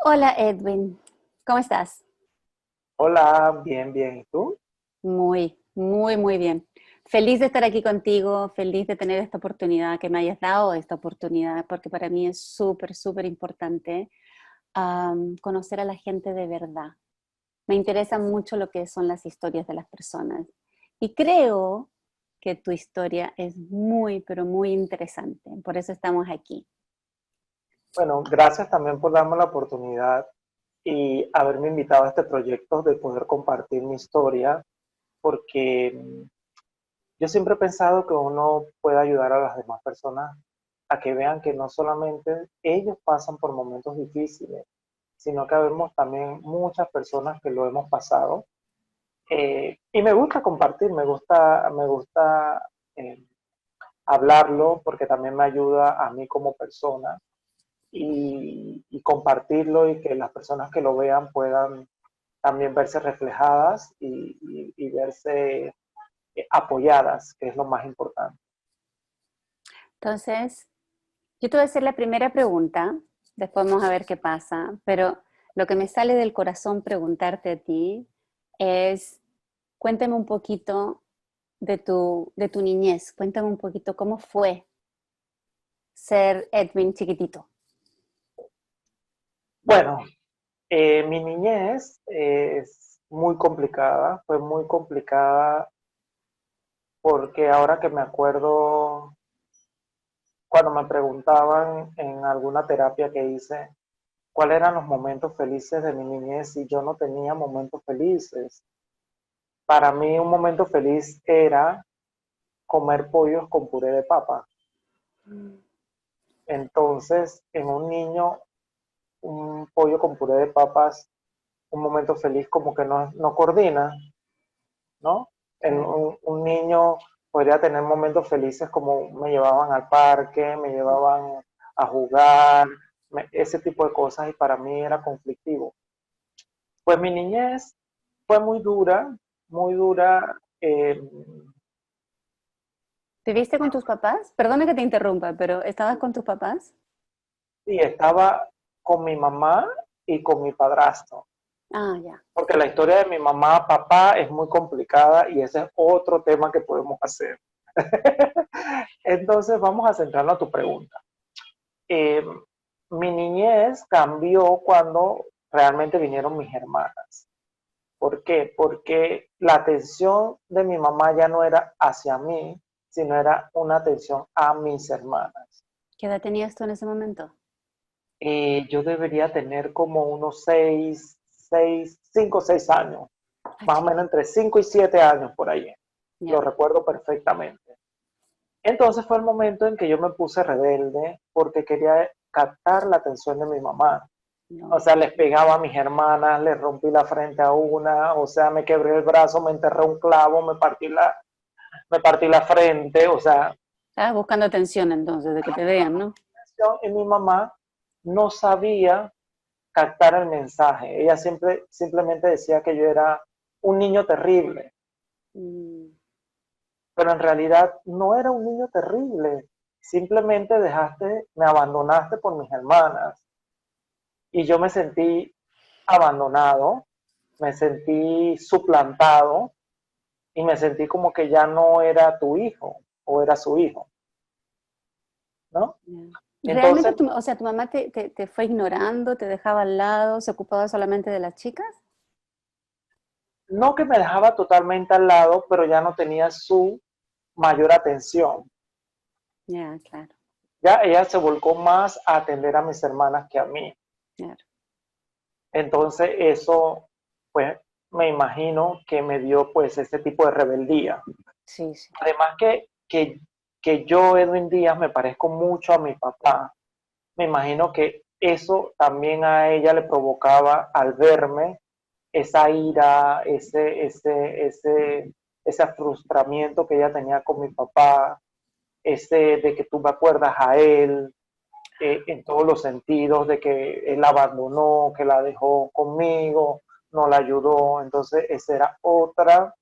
Hola Edwin, ¿cómo estás? Hola, bien, bien. ¿Y tú? Muy bien. Feliz de estar aquí contigo, feliz de tener esta oportunidad, que me hayas dado esta oportunidad, porque para mí es súper importante conocer a la gente de verdad. Me interesa mucho lo que son las historias de las personas y creo que tu historia es pero muy interesante. Por eso estamos aquí. Bueno, gracias también por darme la oportunidad y haberme invitado a este proyecto de poder compartir mi historia, porque yo siempre he pensado que uno puede ayudar a las demás personas a que vean que no solamente ellos pasan por momentos difíciles, sino que vemos también muchas personas que lo hemos pasado. Y me gusta compartir, me gusta hablarlo porque también me ayuda a mí como persona y compartirlo y que las personas que lo vean puedan también verse reflejadas y verse apoyadas, que es lo más importante. Entonces, yo te voy a hacer la primera pregunta, después vamos a ver qué pasa, pero lo que me sale del corazón preguntarte a ti es, cuéntame un poquito de tu niñez, cuéntame un poquito cómo fue ser Edwin chiquitito. Bueno, mi niñez es muy complicada, fue muy complicada porque ahora que me acuerdo, cuando me preguntaban en alguna terapia que hice, cuáles eran los momentos felices de mi niñez y yo no tenía momentos felices. Para mí un momento feliz era comer pollos con puré de papa. Entonces, en un niño, un pollo con puré de papas, un momento feliz como que no coordina, ¿no? En Claro. un niño podría tener momentos felices como me llevaban al parque, me llevaban a jugar, ese tipo de cosas y para mí era conflictivo. Pues mi niñez fue muy dura. ¿Viviste con tus papás? Perdona que te interrumpa, pero ¿estabas con tus papás? Y estaba con mi mamá y con mi padrastro. Ah, ya. Porque la historia de mi mamá, papá es muy complicada y ese es otro tema que podemos hacer. Entonces vamos a centrarnos a tu pregunta. Eh, Mi niñez cambió cuando realmente vinieron mis hermanas. ¿Por qué? Porque la atención de mi mamá ya no era hacia mí, sino era una atención a mis hermanas. ¿Qué edad tenías tú en ese momento? Yo debería tener como unos 5 o 6 años, Ah, más o menos chiquitito. entre 5 y 7 años por ahí. Lo Ya. recuerdo perfectamente. Entonces fue el momento en que yo me puse rebelde porque quería captar la atención de mi mamá. O No. sea, les pegaba a mis hermanas, les rompí la frente a una, o sea, me quebré el brazo, me enterré un clavo, me partí la frente, o sea, Estabas buscando atención entonces, de que te vean, ¿no? y mi mamá no sabía captar el mensaje. Ella simplemente decía que yo era un niño terrible, Mm. pero en realidad no era un niño terrible. Simplemente me abandonaste por mis hermanas y yo me sentí abandonado, me sentí suplantado y me sentí como que ya no era tu hijo o era su hijo, ¿no? Ya. ¿Y realmente Entonces, tu, o sea, tu mamá te fue ignorando, te dejaba al lado, se ocupaba solamente de las chicas? no que me dejaba totalmente al lado, pero ya no tenía su mayor atención. Ya, claro, Ya ella se volcó más a atender a mis hermanas que a mí. claro. Entonces eso, pues me imagino que me dio pues ese tipo de rebeldía. Sí, sí. Además que yo, Edwin Díaz, me parezco mucho a mi papá. Me imagino que eso también a ella le provocaba al verme esa ira, ese frustramiento que ella tenía con mi papá, ese de que tú me acuerdas a él, en todos los sentidos, de que él la abandonó, que la dejó conmigo, no la ayudó. Entonces, esa era otra,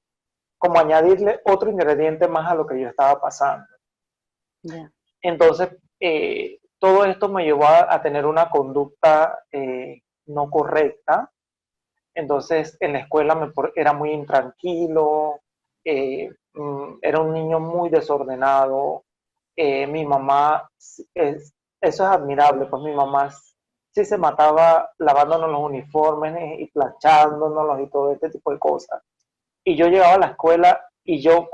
como añadirle otro ingrediente más a lo que yo estaba pasando. Ya. Entonces, todo esto me llevó a tener una conducta. no correcta. Entonces en la escuela era muy intranquilo, era un niño muy desordenado. Mi mamá, eso es admirable, pues mi mamá sí se mataba lavándonos los uniformes y planchándonos y todo este tipo de cosas. Y yo llegaba a la escuela y yo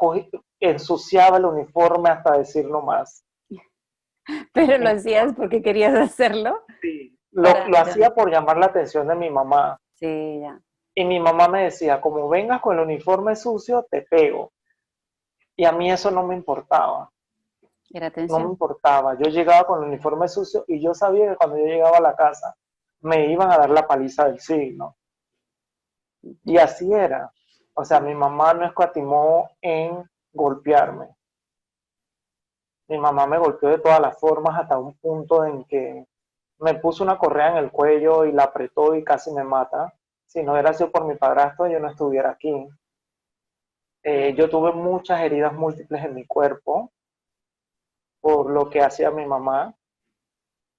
ensuciaba el uniforme hasta decir no más. Pero lo hacías porque querías hacerlo. Sí. Para, Lo hacía por llamar la atención de mi mamá. sí, ya. Y mi mamá me decía, como vengas con el uniforme sucio, te pego. Y a mí eso no me importaba. Era No me atención. importaba. Yo llegaba con el uniforme sucio y yo sabía que cuando yo llegaba a la casa me iban a dar la paliza del siglo. Y así era. O sea, mi mamá no escatimó en golpearme. Mi mamá me golpeó de todas las formas hasta un punto en que me puso una correa en el cuello y la apretó y casi me mata. Si no hubiera sido por mi padrastro, yo no estuviera aquí. Yo tuve muchas heridas múltiples en mi cuerpo por lo que hacía mi mamá.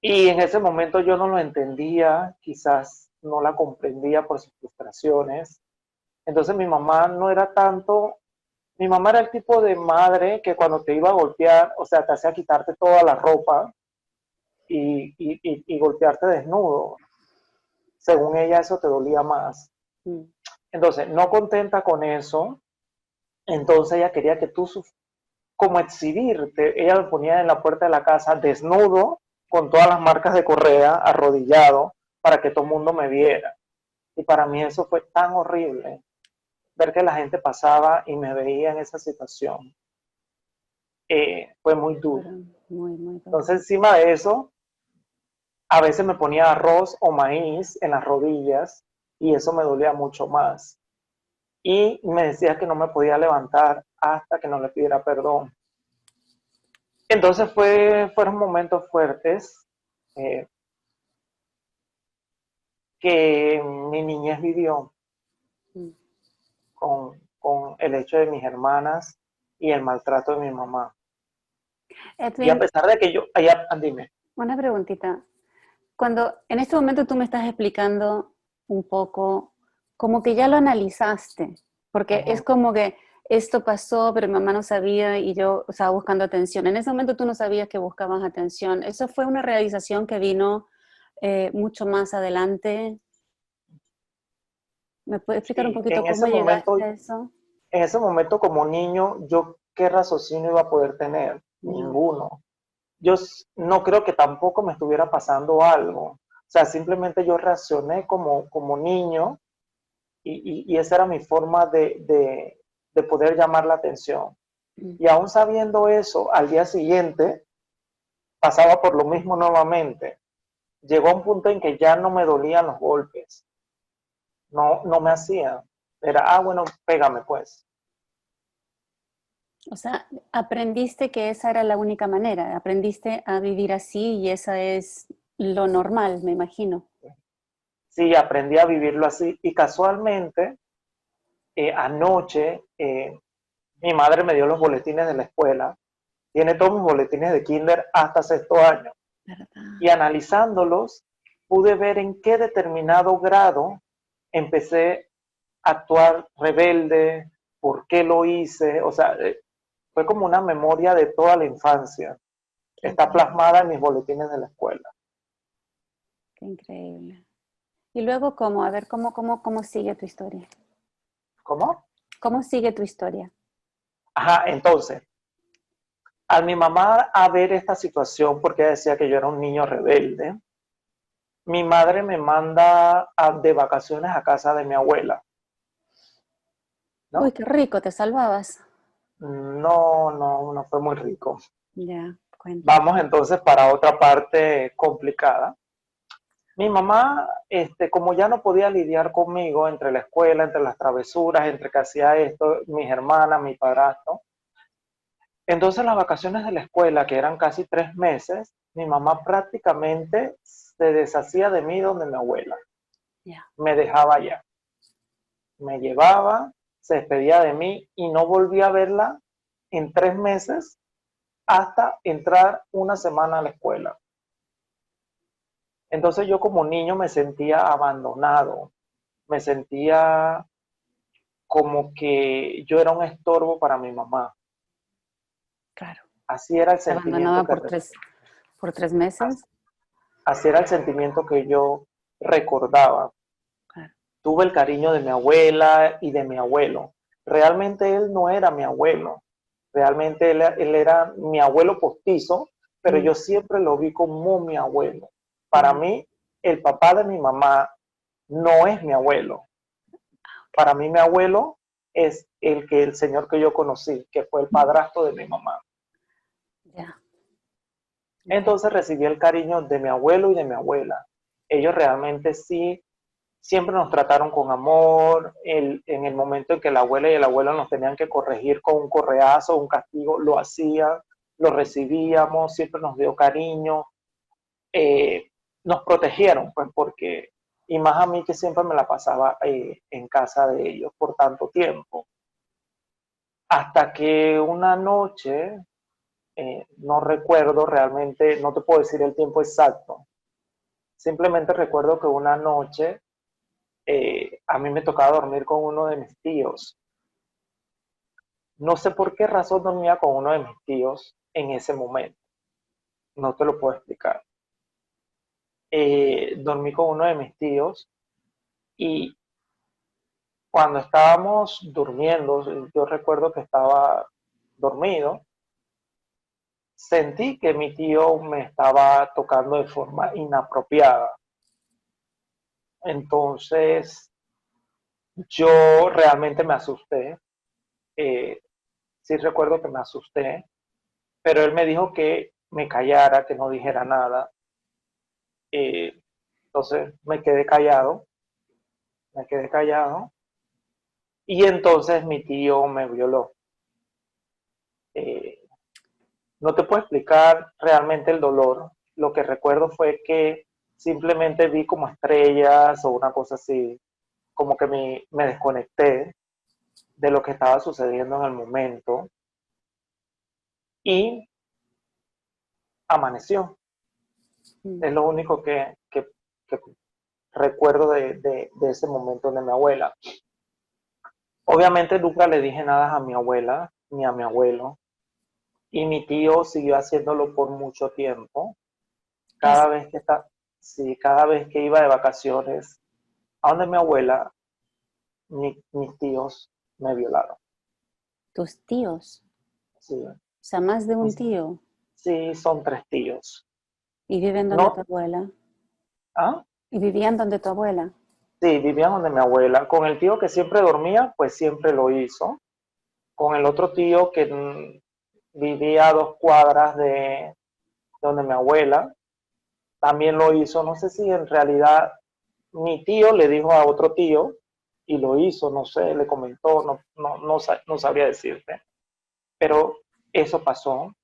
Y en ese momento yo no lo entendía, quizás no la comprendía por sus frustraciones. Entonces mi mamá no era tanto, mi mamá era el tipo de madre que cuando te iba a golpear, o sea, te hacía quitarte toda la ropa y golpearte desnudo. Según ella eso te dolía más. Mm. Entonces, no contenta con eso, entonces ella quería que tú, como exhibirte, ella me ponía en la puerta de la casa desnudo, con todas las marcas de correa, arrodillado, para que todo el mundo me viera. Y para mí eso fue tan horrible, ver que la gente pasaba y me veía en esa situación. Fue muy duro. Muy, muy duro. Entonces, encima de eso, a veces me ponía arroz o maíz en las rodillas y eso me dolía mucho más. Y me decía que no me podía levantar hasta que no le pidiera perdón. Entonces fueron momentos fuertes eh, que mi niñez vivió Mm. con el hecho de mis hermanas y el maltrato de mi mamá. Y a Edwin, pesar de que yo, allá, dime. una preguntita. Cuando en este momento tú me estás explicando un poco, como que ya lo analizaste, porque es Ujú. como que esto pasó, pero mi mamá no sabía y yo estaba buscando atención. En ese momento tú no sabías que buscabas atención. ¿Eso fue una realización que vino mucho más adelante? ¿Me puedes explicar un Sí, poquito cómo llegaste a eso? en ese momento como niño, yo qué raciocinio iba a poder tener, No. ninguno. Yo no creo que tampoco me estuviera pasando algo. O sea, simplemente yo reaccioné como niño y esa era mi forma de poder llamar la atención. Mm. Y aún sabiendo eso, al día siguiente pasaba por lo mismo nuevamente. Llegó a un punto en que ya no me dolían los golpes, no me hacían. Era, bueno, pégame pues. O sea, aprendiste que esa era la única manera, aprendiste a vivir así y esa es lo normal, me imagino. Sí, aprendí a vivirlo así. Y casualmente, anoche, mi madre me dio los boletines de la escuela. Tiene todos mis boletines de kinder hasta sexto año. ¿Verdad? Y analizándolos, pude ver en qué determinado grado empecé a actuar rebelde, por qué lo hice. O sea, fue como una memoria de toda la infancia. Qué Está increíble, plasmada en mis boletines de la escuela. qué increíble. Y luego, ¿cómo? A ver, ¿cómo sigue tu historia? ¿Cómo? ¿Cómo sigue tu historia? Ajá, entonces, al mi mamá a ver esta situación, porque ella decía que yo era un niño rebelde, mi madre me manda de vacaciones a casa de mi abuela, Uy, ¿no? qué rico, te salvabas. No fue muy rico. Ya, cuéntame. Vamos entonces para otra parte complicada. Mi mamá, como ya no podía lidiar conmigo entre la escuela, entre las travesuras, entre que hacía esto, mis hermanas, mi padrastro, entonces las vacaciones de la escuela, que eran casi 3 meses, mi mamá prácticamente se deshacía de mí donde mi abuela. Ya. Me dejaba allá. Me llevaba, se despedía de mí y no volví a verla en 3 meses hasta entrar una semana a la escuela. Entonces yo como niño me sentía abandonado, me sentía como que yo era un estorbo para mi mamá. Claro. Así era el Te sentimiento abandonaba que, por 3 meses. así era el sentimiento que yo recordaba. Claro. Tuve el cariño de mi abuela y de mi abuelo. Realmente él no era mi abuelo, realmente él era mi abuelo postizo, pero Mm, yo siempre lo vi como mi abuelo. Para mm, mí, el papá de mi mamá no es mi abuelo. Para mí, mi abuelo es el señor que yo conocí, que fue el padrastro de mi mamá. ya, entiendo. Entonces recibí el cariño de mi abuelo y de mi abuela. Ellos realmente sí, siempre nos trataron con amor. En el momento en que la abuela y el abuelo nos tenían que corregir con un correazo, un castigo, lo hacían, lo recibíamos, siempre nos dio cariño. Nos protegieron, pues porque, y más a mí que siempre me la pasaba en casa de ellos por tanto tiempo. Hasta que una noche, no recuerdo realmente, no te puedo decir el tiempo exacto, simplemente recuerdo que una noche a mí me tocaba dormir con uno de mis tíos. No sé por qué razón dormía con uno de mis tíos en ese momento, no te lo puedo explicar. Dormí con uno de mis tíos y cuando estábamos durmiendo, yo recuerdo que estaba dormido, sentí que mi tío me estaba tocando de forma inapropiada. Entonces, yo realmente me asusté. Eh, sí recuerdo que me asusté, pero él me dijo que me callara, que no dijera nada. Eh, entonces me quedé callado, y entonces mi tío me violó. Eh, no te puedo explicar realmente el dolor. Lo que recuerdo fue que simplemente vi como estrellas o una cosa así, como que me desconecté de lo que estaba sucediendo en el momento y amaneció. Mm, Es lo único que recuerdo de ese momento de mi abuela. Obviamente nunca le dije nada a mi abuela ni a mi abuelo, y mi tío siguió haciéndolo por mucho tiempo. es Cada vez que sí, cada vez que iba de vacaciones a donde mi abuela, mis tíos me violaron. tus tíos, Sí, o sea, más de un tío, sí, son 3 tíos. y viven donde tu No, abuela, ¿ah? y vivían donde tu abuela. Sí, vivían donde mi abuela. Con el tío que siempre dormía, pues siempre lo hizo. Con el otro tío que vivía a 2 cuadras de donde mi abuela, también lo hizo. No sé si en realidad mi tío le dijo a otro tío y lo hizo, no sé, le comentó, no sabría decirte. Pero eso pasó.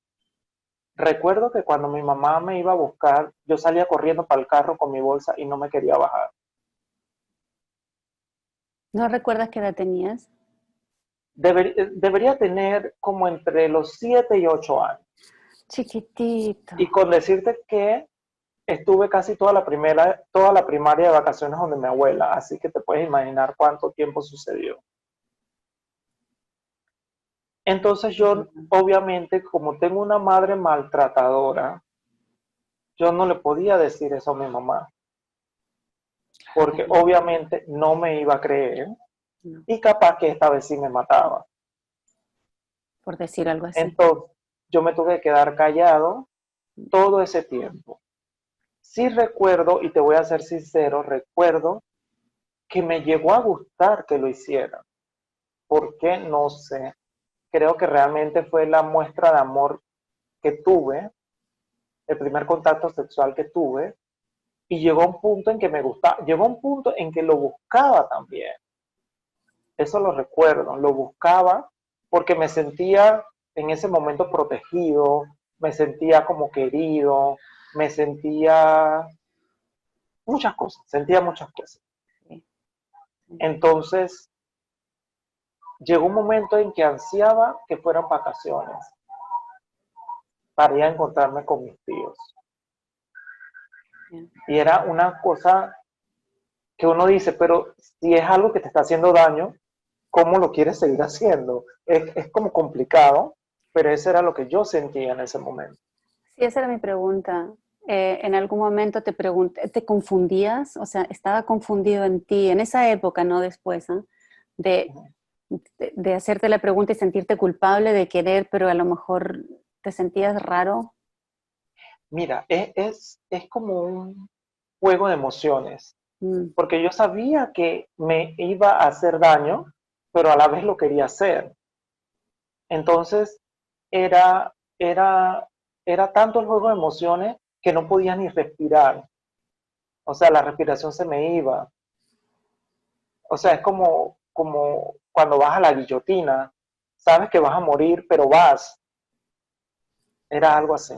Recuerdo que cuando mi mamá me iba a buscar, yo salía corriendo para el carro con mi bolsa y no me quería bajar. ¿No recuerdas qué edad tenías? Debería tener como entre los 7 y 8 años. Chiquitito. Y con decirte que estuve casi toda la primaria de vacaciones donde mi abuela, así que te puedes imaginar cuánto tiempo sucedió. Entonces yo, obviamente, como tengo una madre maltratadora, yo no le podía decir eso a mi mamá, porque Claramente, obviamente no me iba a creer no, y capaz que esta vez sí me mataba. por decir algo así. Entonces yo me tuve que quedar callado todo ese tiempo. Sí recuerdo, y te voy a ser sincero, recuerdo que me llegó a gustar que lo hiciera. ¿Por qué? No sé. Creo que realmente fue la muestra de amor que tuve, el primer contacto sexual que tuve, y llegó a un punto en que me gustaba, llegó a un punto en que lo buscaba también. Eso lo recuerdo, lo buscaba porque me sentía en ese momento protegido, me sentía como querido, me sentía sentía muchas cosas. Sí, sí. Entonces, llegó un momento en que ansiaba que fueran vacaciones para ir a encontrarme con mis tíos. Y era una cosa que uno dice, pero si es algo que te está haciendo daño, ¿cómo lo quieres seguir haciendo? Es como complicado, pero eso era lo que yo sentía en ese momento. Sí, esa era mi pregunta. ¿En algún momento te pregunté, te confundías? O sea, estaba confundido en ti, en esa época, no después, ¿eh? De, de hacerte la pregunta y sentirte culpable de querer, pero a lo mejor te sentías raro. Mira, es como un juego de emociones, Mm, porque yo sabía que me iba a hacer daño, pero a la vez lo quería hacer. Entonces, era, era, era tanto el juego de emociones que no podía ni respirar. O sea, la respiración se me iba. O sea, es como cuando vas a la guillotina, sabes que vas a morir, pero vas. Era algo así.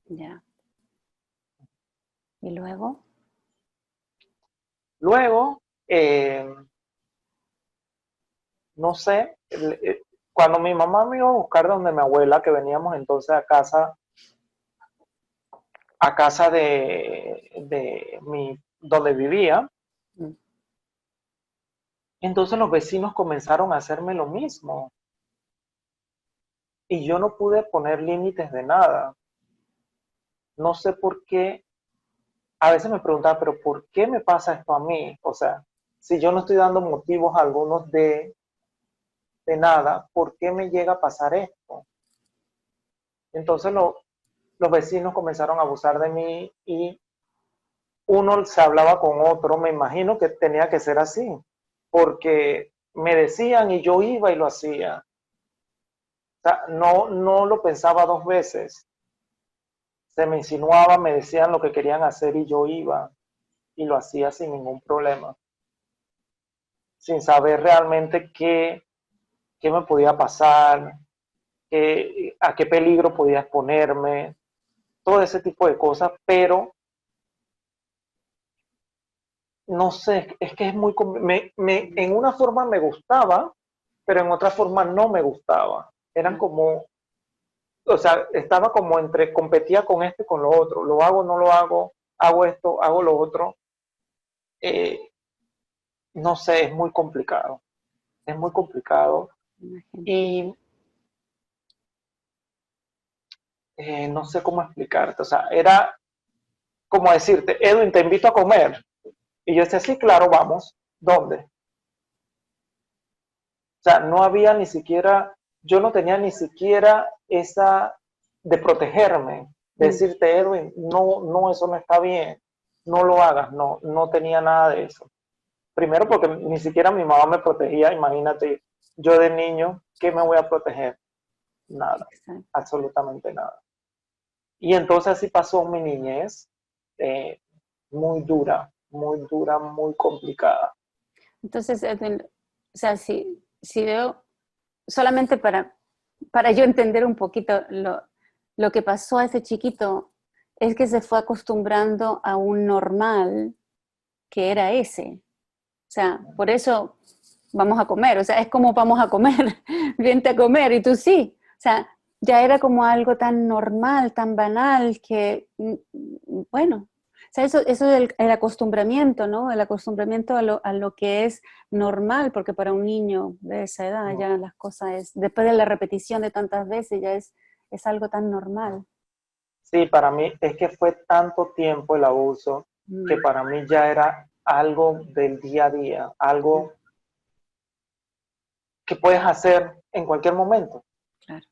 ya. ¿Y luego? Luego, no sé, cuando mi mamá me iba a buscar donde mi abuela, que veníamos entonces a casa de donde vivía, Mm, entonces los vecinos comenzaron a hacerme lo mismo y yo no pude poner límites de nada. No sé por qué, a veces me preguntaba, pero ¿por qué me pasa esto a mí? O sea, si yo no estoy dando motivos algunos de nada, ¿por qué me llega a pasar esto? Entonces los vecinos comenzaron a abusar de mí y uno se hablaba con otro, me imagino que tenía que ser así, porque me decían y yo iba y lo hacía. O sea, no lo pensaba dos veces. Se me insinuaba, me decían lo que querían hacer y yo iba y lo hacía sin ningún problema, sin saber realmente qué me podía pasar, a qué peligro podía exponerme, todo ese tipo de cosas, pero no sé, es que es muy, en una forma me gustaba, pero en otra forma no me gustaba. Eran claro. como, o sea, estaba como entre, competía con esto y con lo otro, lo hago, no lo hago esto, hago lo otro. Eh, no sé, es muy complicado Imagino. y no sé cómo explicarte, o sea, era como decirte, Edwin, te invito a comer. Y yo decía, sí, claro, vamos. ¿Dónde? O sea, no había ni siquiera, yo no tenía ni siquiera esa de protegerme, de Mm, decirte, Edwin, no, no, eso no está bien, no lo hagas, no tenía nada de eso. Primero porque ni siquiera mi mamá me protegía, imagínate, yo de niño, ¿qué me voy a proteger? Nada, exacto. absolutamente nada. Y entonces así pasó mi niñez, eh, muy dura, muy complicada. Entonces, Edwin, o sea, si veo, solamente para yo entender un poquito lo que pasó a ese chiquito, es que se fue acostumbrando a un normal que era ese. O sea, por eso vamos a comer, o sea, es como vamos a comer, vente a comer, y tú sí. O sea, ya era como algo tan normal, tan banal, que, bueno, o sea, eso es el acostumbramiento, ¿no? El acostumbramiento a lo que es normal, porque para un niño de esa edad ya las cosas es, después de la repetición de tantas veces, ya es algo tan normal. Sí, para mí es que fue tanto tiempo el abuso que Mm, para mí ya era algo del día a día, algo que puedes hacer en cualquier momento, claro,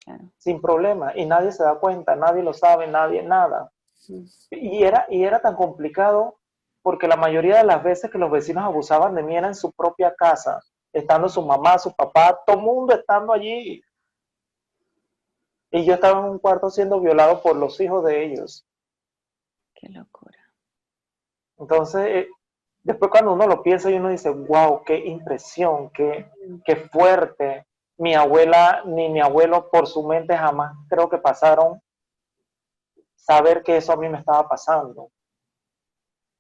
claro. sin problema, y nadie se da cuenta, nadie lo sabe, nadie, nada. Mm. Y era tan complicado porque la mayoría de las veces que los vecinos abusaban de mí era en su propia casa, estando su mamá, su papá, todo el mundo estando allí. Y yo estaba en un cuarto siendo violado por los hijos de ellos. Qué locura. Entonces, después cuando uno lo piensa y uno dice, wow, qué impresión, qué fuerte. Mi abuela ni mi abuelo por su mente jamás creo que pasaron saber que eso a mí me estaba pasando.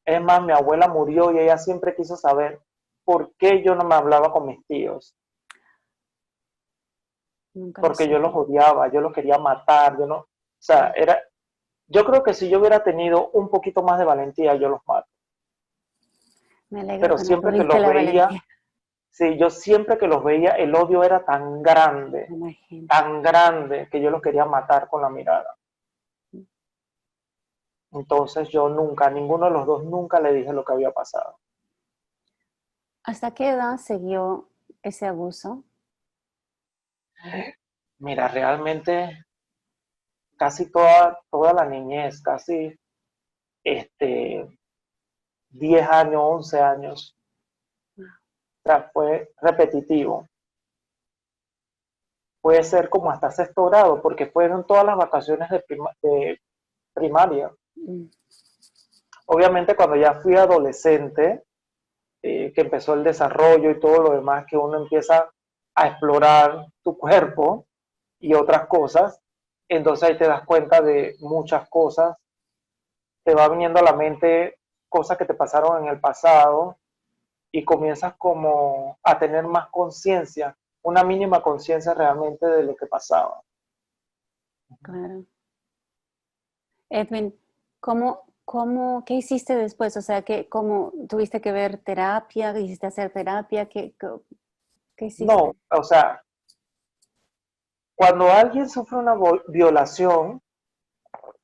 Es más, mi abuela murió y ella siempre quiso saber por qué yo no me hablaba con mis tíos. Nunca lo Porque yo los supe. odiaba, yo los quería matar, yo no, o sea, Mm. era, yo creo que si yo hubiera tenido un poquito más de valentía, yo los mato. Me alegro Pero que no siempre que tuviste los la veía, valentía. sí, yo siempre que los veía, el odio era Me imagino. tan grande, que yo los quería matar con la mirada. Entonces yo nunca, a ninguno de los dos nunca le dije lo que había pasado. ¿Hasta qué edad siguió ese abuso? Mira, realmente casi toda la niñez, casi este, 10 años, 11 años, o sea, fue repetitivo. Puede ser como hasta sexto grado, porque fueron todas las vacaciones de primaria. Mm, Obviamente cuando ya fui adolescente, que empezó el desarrollo y todo lo demás, que uno empieza a explorar tu cuerpo y otras cosas, entonces ahí te das cuenta de muchas cosas, te va viniendo a la mente cosas que te pasaron en el pasado y comienzas como a tener más conciencia, una mínima conciencia realmente de lo que pasaba. claro. Edwin, ¿qué hiciste después? O sea, ¿cómo tuviste que ver terapia? ¿Quisiste hacer terapia? ¿Qué hiciste? No, o sea, cuando alguien sufre una violación,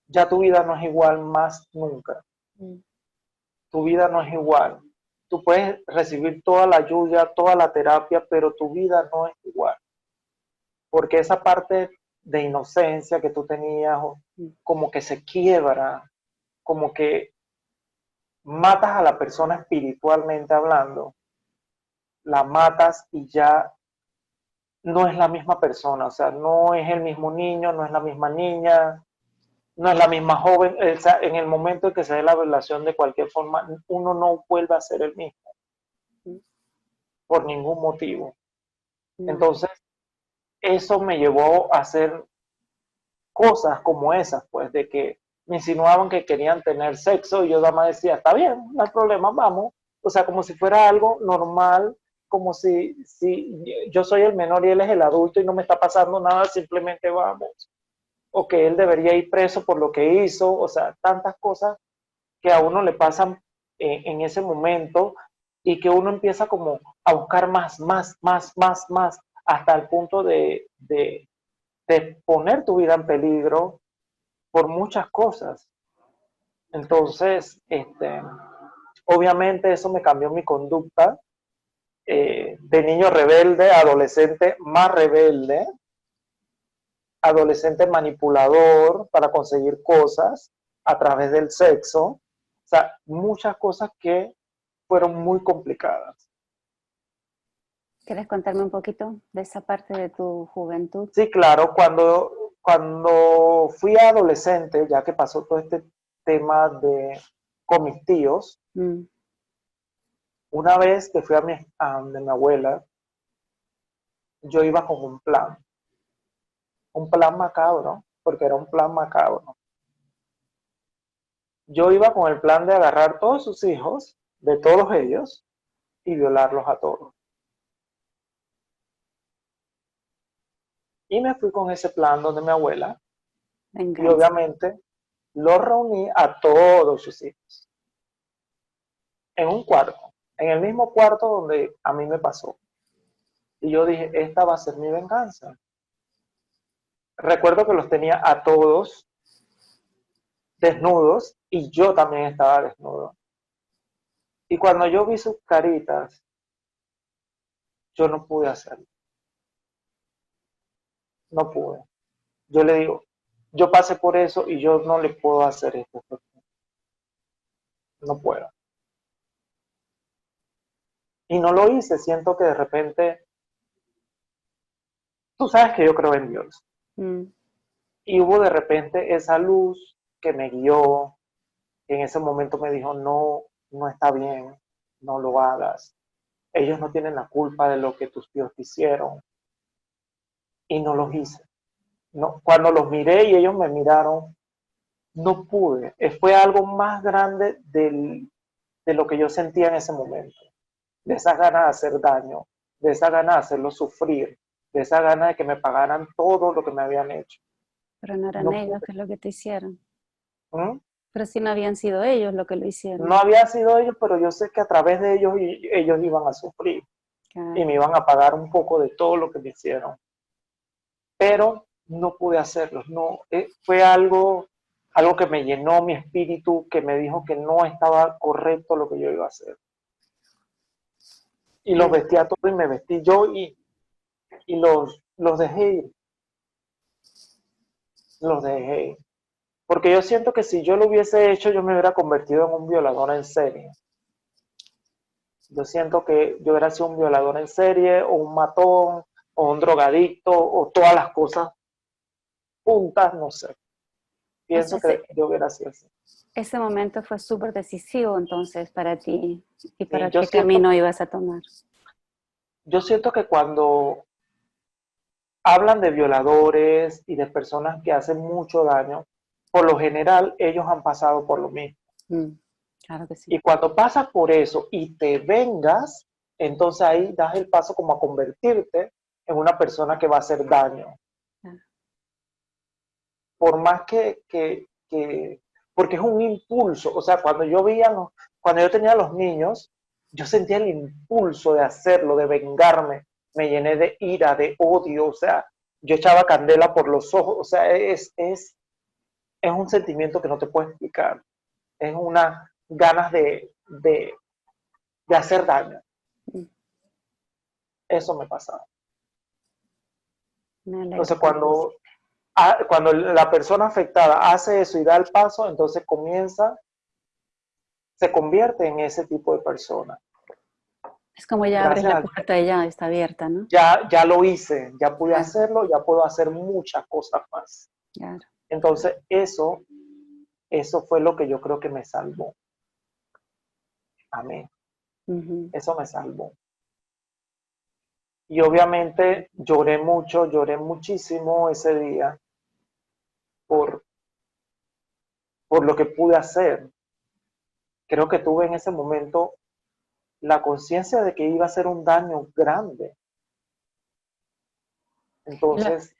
ya tu vida no es igual más nunca. Mm, Tu vida no es igual. Tú puedes recibir toda la ayuda, toda la terapia, pero tu vida no es igual. Porque esa parte de inocencia que tú tenías, mm, como que se quiebra, como que matas a la persona espiritualmente hablando, la matas y ya no es la misma persona, o sea, no es el mismo niño, no es la misma niña, no es la misma joven, o sea, en el momento en que se dé la relación de cualquier forma, uno no vuelve a ser el mismo mm, por ningún motivo. no, Entonces, eso me llevó a hacer cosas como esas, pues, de que me insinuaban que querían tener sexo y yo nada más decía, está bien, no hay problema, vamos. O sea, como si fuera algo normal, como si yo soy el menor y él es el adulto y no me está pasando nada, simplemente vamos. O que él debería ir preso por lo que hizo, o sea, tantas cosas que a uno le pasan en ese momento y que uno empieza como a buscar más, hasta el punto de poner tu vida en peligro por muchas cosas. Entonces, obviamente eso me cambió mi conducta de niño rebelde a adolescente más rebelde, adolescente manipulador para conseguir cosas a través del sexo. O sea, muchas cosas que fueron muy complicadas. ¿Quieres contarme un poquito de esa parte de tu juventud? Sí, claro, cuando fui adolescente, ya que pasó todo este tema con mis tíos, Mm, una vez que fui de mi abuela, yo iba con un plan macabro, porque era un plan macabro. Yo iba con el plan de agarrar todos sus hijos, de todos ellos, y violarlos a todos. Y me fui con ese plan donde mi abuela, y venganza. obviamente los reuní a todos sus hijos, en un cuarto, en el mismo cuarto donde a mí me pasó. Y yo dije, esta va a ser mi venganza. Recuerdo que los tenía a todos desnudos y yo también estaba desnudo. Y cuando yo vi sus caritas, yo no pude hacerlo, no pude. Yo le digo, yo pasé por eso y yo no le puedo hacer esto, no puedo. Y no lo hice, siento que de repente, tú sabes que yo creo en Dios. Mm, Y hubo de repente esa luz que me guió, que en ese momento me dijo, no, no está bien, no lo hagas. Ellos no tienen la culpa de lo que tus tíos te hicieron. Y no los hice. No, cuando los miré y ellos me miraron, no pude. Fue algo más grande de lo que yo sentía en ese momento. De esa gana de hacer daño, de esa gana de hacerlo sufrir, de esa gana de que me pagaran todo lo que me habían hecho. pero no eran No ellos pude. que es lo que te hicieron. ¿Mm? Pero si no habían sido ellos lo que lo hicieron. No había sido ellos, pero yo sé que a través de ellos ellos iban a sufrir y Claro. me iban a pagar un poco de todo lo que me hicieron. Pero no pude hacerlo. No, fue algo que me llenó mi espíritu, que me dijo que no estaba correcto lo que yo iba a hacer. Y los Eh, vestí a todos y me vestí yo y los dejé ir. Los dejé ir. Porque yo siento que si yo lo hubiese hecho, yo me hubiera convertido en un violador en serie. Yo siento que yo hubiera sido un violador en serie, o un matón, o un drogadicto, o todas las cosas juntas, no sé. Pienso Entonces, que yo hubiera sido así. ese momento fue súper decisivo entonces para ti y Sí, para qué camino ibas a tomar. yo siento que cuando hablan de violadores y de personas que hacen mucho daño, por lo general ellos han pasado por lo mismo. Mm, claro que sí. Y cuando pasas por eso y te vengas, entonces ahí das el paso como a convertirte en una persona que va a hacer daño. Claro. Por más porque es un impulso. O sea, cuando yo tenía los niños, yo sentía el impulso de hacerlo, de vengarme. Me llené de ira, de odio. O sea, yo echaba candela por los ojos. O sea, es un sentimiento que no te puedo explicar. Es unas ganas de hacer daño. Mm, Eso me pasaba. me alegro Entonces, que no. cuando la persona afectada hace eso y da el paso, entonces se convierte en ese tipo de persona. Es como ya abres Gracias la a puerta y ya está abierta, ¿no? ya lo hice, ya pude Claro, hacerlo, ya puedo hacer muchas cosas más. claro. Entonces, eso fue lo que yo creo que me salvó. Amén. Ujú. Eso me salvó. Y obviamente lloré mucho, lloré muchísimo ese día por, por lo que pude hacer. Creo que tuve en ese momento la conciencia de que iba a ser un daño grande. Y Entonces,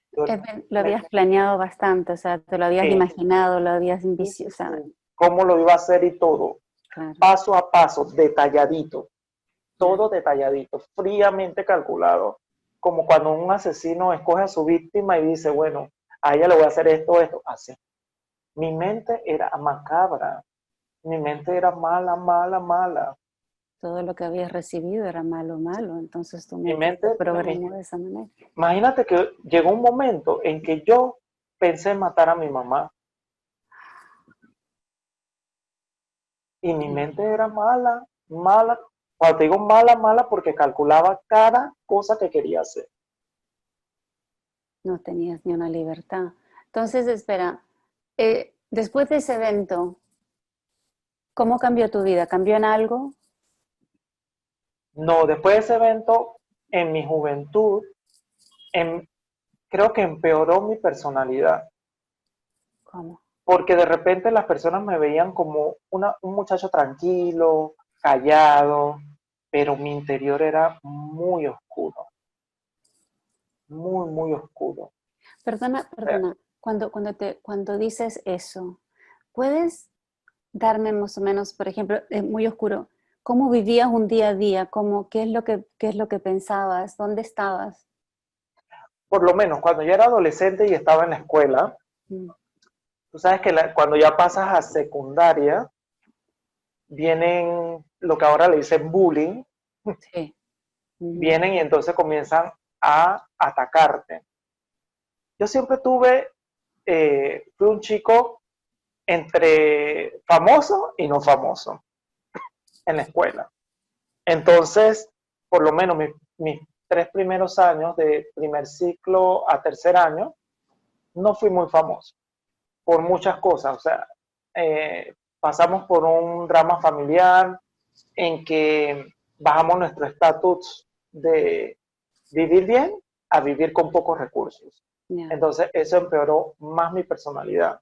lo habías planeado bastante, o sea, te lo habías sí, imaginado, lo habías sí, sí, o sea, sí, cómo lo iba a hacer y todo, claro, paso a paso, detalladito, ya. todo detalladito, fríamente calculado, como cuando un asesino escoge a su víctima y dice, bueno, a ella le voy a hacer esto, esto, así. Mi mente era macabra, mi mente era mala, mala, mala. Todo lo que habías recibido era malo, malo, entonces tu Mi mente mente, se programó de esa manera. imagínate que llegó un momento en que yo pensé en matar a mi mamá y mi Sí. mente era mala, mala. Cuando te digo mala, mala, porque calculaba cada cosa que quería hacer. No tenías ni una libertad. Entonces, espera, después de ese evento, ¿cómo cambió tu vida? ¿Cambió en algo? No, después de ese evento, en mi juventud, em- creo que empeoró mi personalidad, ¿Cómo? porque de repente las personas me veían como un muchacho tranquilo, callado, pero mi interior era muy oscuro, muy, muy oscuro. Perdona, O sea, perdona, cuando dices eso, ¿puedes darme más o menos, por ejemplo, muy oscuro, cómo vivías un día a día? Qué es lo que pensabas? ¿Dónde estabas? por lo menos cuando yo era adolescente y estaba en la escuela, Mm, tú sabes que cuando ya pasas a secundaria, vienen lo que ahora le dicen bullying, sí. Ujú. vienen y entonces comienzan a atacarte. Yo siempre fui un chico entre famoso y no famoso en la escuela. Entonces, por lo menos mis 3 primeros años, de primer ciclo a tercer año, no fui muy famoso por muchas cosas. O sea, pasamos por un drama familiar en que bajamos nuestro estatus de vivir bien a vivir con pocos recursos. Ya. Entonces eso empeoró más mi personalidad.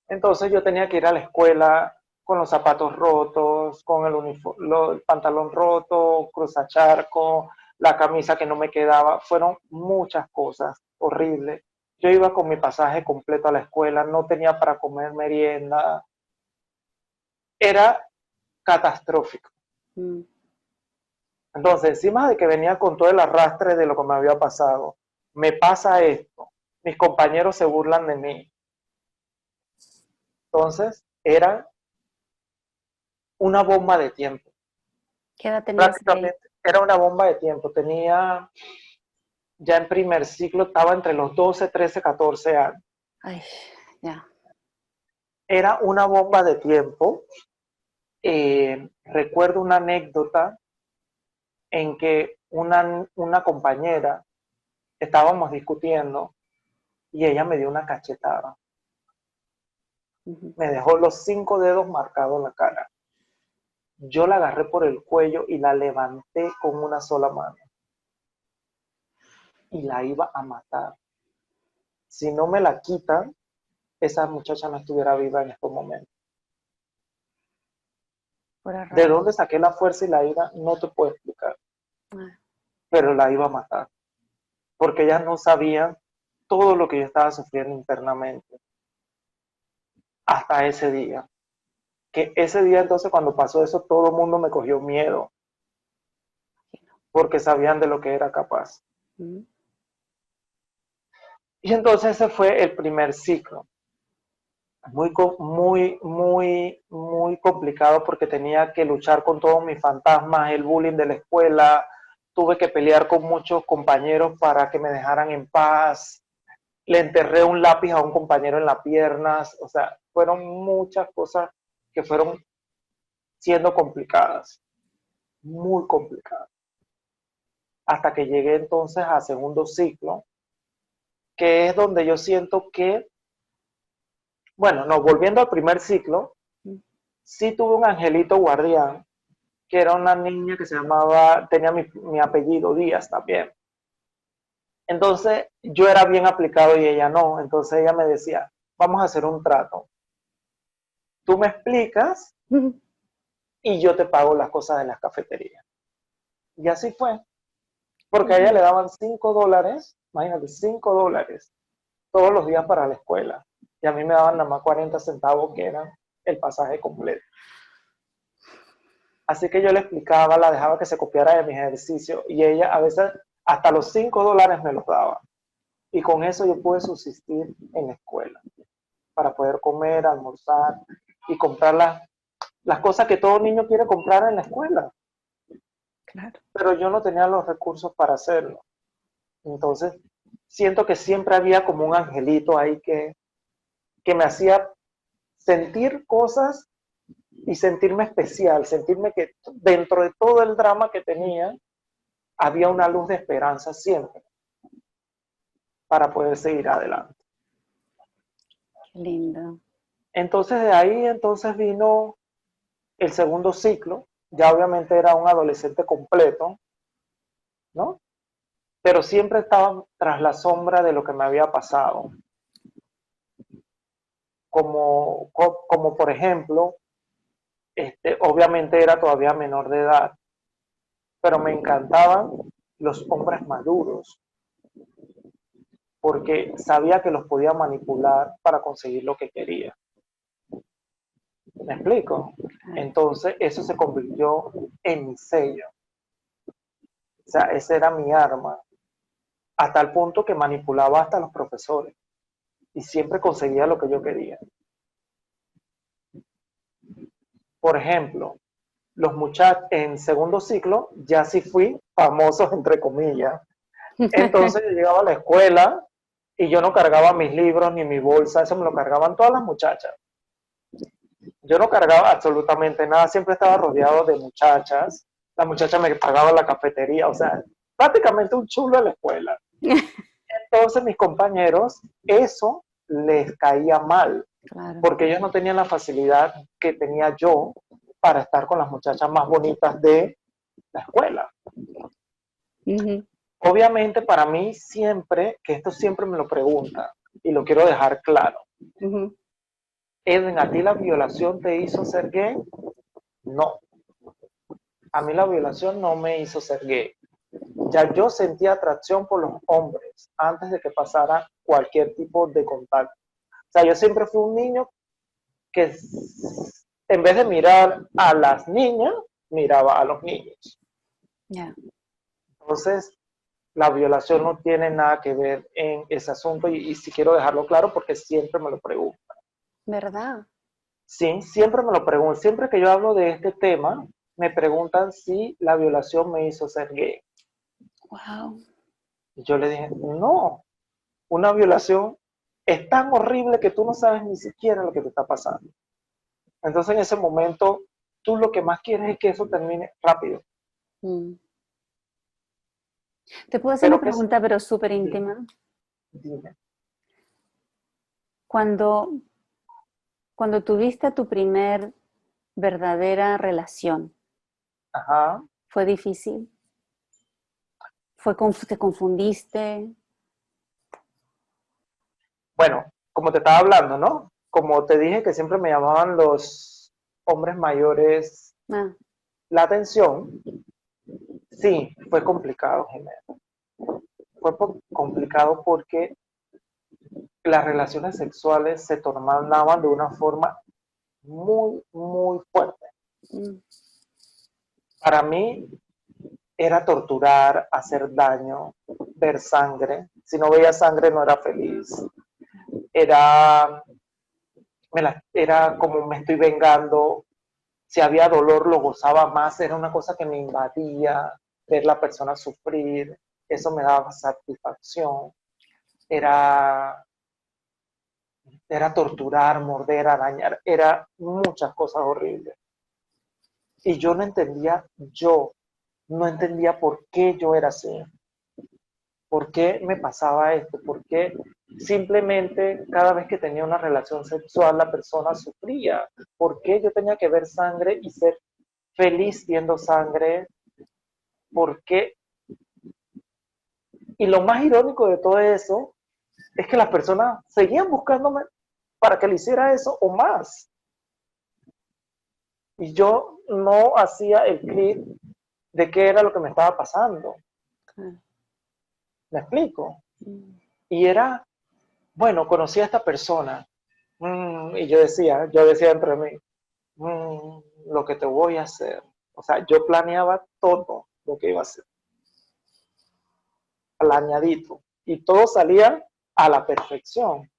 Entonces yo tenía que ir a la escuela con los zapatos rotos, con el pantalón roto, cruzacharco, la camisa que no me quedaba. Fueron muchas cosas horribles. Yo iba con mi pasaje completo a la escuela, no tenía para comer merienda. Era catastrófico. mm, Entonces, encima de que venía con todo el arrastre de lo que me había pasado, me pasa esto. Mis compañeros se burlan de mí. Entonces, era una bomba de tiempo. ¿Qué edad tenías ahí? Prácticamente era una bomba de tiempo. Tenía, ya en primer ciclo, estaba entre los 12, 13, 14 años. Ay, ya. Era una bomba de tiempo. Recuerdo una anécdota en que una compañera, estábamos discutiendo y ella me dio una cachetada. Ujú. Me dejó los 5 dedos marcados en la cara. Yo la agarré por el cuello y la levanté con una sola mano. Y la iba a matar. Si no me la quitan, esa muchacha no estuviera viva en estos momentos. Pura ¿De rabia. dónde saqué la fuerza y la ira? No te puedo explicar. Ah, Pero la iba a matar. Porque ellas no sabían todo lo que yo estaba sufriendo internamente. Hasta ese día. Que ese día entonces cuando pasó eso, todo el mundo me cogió miedo. Porque sabían de lo que era capaz. mm, Y entonces ese fue el primer ciclo. Muy complicado porque tenía que luchar con todos mis fantasmas, el bullying de la escuela, tuve que pelear con muchos compañeros para que me dejaran en paz, le enterré un lápiz a un compañero en las piernas, o sea, fueron muchas cosas que fueron siendo complicadas, muy complicadas, hasta que llegué entonces a segundo ciclo, que es donde yo siento que, bueno, no, volviendo al primer ciclo, mm, sí tuve un angelito guardián, que era una niña que se llamaba, tenía mi apellido Díaz también. Entonces yo era bien aplicado y ella no. Entonces ella me decía, vamos a hacer un trato. Tú me explicas mm. y yo te pago las cosas de las cafeterías. Y así fue. Porque a ella Ujú. le daban $5, imagínate, $5 todos los días para la escuela. Y a mí me daban nada más 40 centavos, que era el pasaje completo. Así que yo le explicaba, la dejaba que se copiara de mis ejercicios y ella a veces hasta los $5 me los daba. Y con eso yo pude subsistir en la escuela para poder comer, almorzar y comprar las cosas que todo niño quiere comprar en la escuela. Claro. Pero yo no tenía los recursos para hacerlo. Entonces, siento que siempre había como un angelito ahí que me hacía sentir cosas y sentirme especial, sentirme que dentro de todo el drama que tenía, había una luz de esperanza siempre para poder seguir adelante. Qué lindo. Entonces de ahí entonces vino el segundo ciclo, ya obviamente era un adolescente completo, ¿no? Pero siempre estaba tras la sombra de lo que me había pasado. Como por ejemplo, obviamente era todavía menor de edad, pero me encantaban los hombres maduros, porque sabía que los podía manipular para conseguir lo que quería. ¿Me explico? Claro. Entonces eso se convirtió en mi sello. O sea, esa era mi arma, hasta el punto que manipulaba hasta a los profesores y siempre conseguía lo que yo quería. Por ejemplo, los muchachos en segundo ciclo ya sí fui famoso, entre comillas. Entonces yo llegaba a la escuela y yo no cargaba mis libros ni mi bolsa, eso me lo cargaban todas las muchachas. Yo no cargaba absolutamente nada, siempre estaba rodeado de muchachas. La muchacha me pagaba la cafetería, o sea, prácticamente un chulo de la escuela. Entonces mis compañeros, eso les caía mal, Claro. porque ellos no tenían la facilidad que tenía yo para estar con las muchachas más bonitas de la escuela. Ujú, Obviamente para mí siempre, que esto siempre me lo preguntan, y lo quiero dejar claro, ujú. Edwin, ¿a ti la violación te hizo ser gay? No, a mí la violación no me hizo ser gay. ya yo sentía atracción por los hombres antes de que pasara cualquier tipo de contacto. O sea, yo siempre fui un niño que en vez de mirar a las niñas, miraba a los niños. Ya. Entonces, la violación no tiene nada que ver en ese asunto y sí quiero dejarlo claro porque siempre me lo preguntan. ¿Verdad? Sí, siempre me lo preguntan. Siempre que yo hablo de este tema, me preguntan si la violación me hizo ser gay. Wow. Y yo le dije, no, una violación es tan horrible que tú no sabes ni siquiera lo que te está pasando. Entonces en ese momento, tú lo que más quieres es que eso termine rápido. Mm. ¿Te puedo hacer una Pero que pregunta, pero súper dime, íntima? dime. Cuando, cuando tuviste tu primer verdadera relación, Ajá. ¿fue difícil? ¿Te confundiste? Bueno, como te estaba hablando, ¿no? Como te dije que siempre me llamaban los hombres mayores Ah, la atención, sí, fue complicado, Jimena. Complicado porque las relaciones sexuales se tornaban de una forma muy, muy fuerte. mm, Para mí era torturar, hacer daño, ver sangre. Si no veía sangre no era feliz. Era, era como me estoy vengando. Si había dolor lo gozaba más. Era una cosa que me invadía, ver la persona sufrir. Eso me daba satisfacción. Era era torturar, morder, arañar, era muchas cosas horribles. Y yo no entendía por qué yo era así, por qué me pasaba esto, por qué simplemente cada vez que tenía una relación sexual la persona sufría, por qué yo tenía que ver sangre y ser feliz viendo sangre, por qué. Y lo más irónico de todo eso es que las personas seguían buscándome para que le hiciera eso o más. Y yo no hacía el clic de qué era lo que me estaba pasando. claro. ¿Me explico? Mm. Y era, bueno, conocí a esta persona. Y yo decía entre mí, lo que te voy a hacer. O sea, yo planeaba todo lo que iba a hacer, planeadito. Y todo salía a la perfección,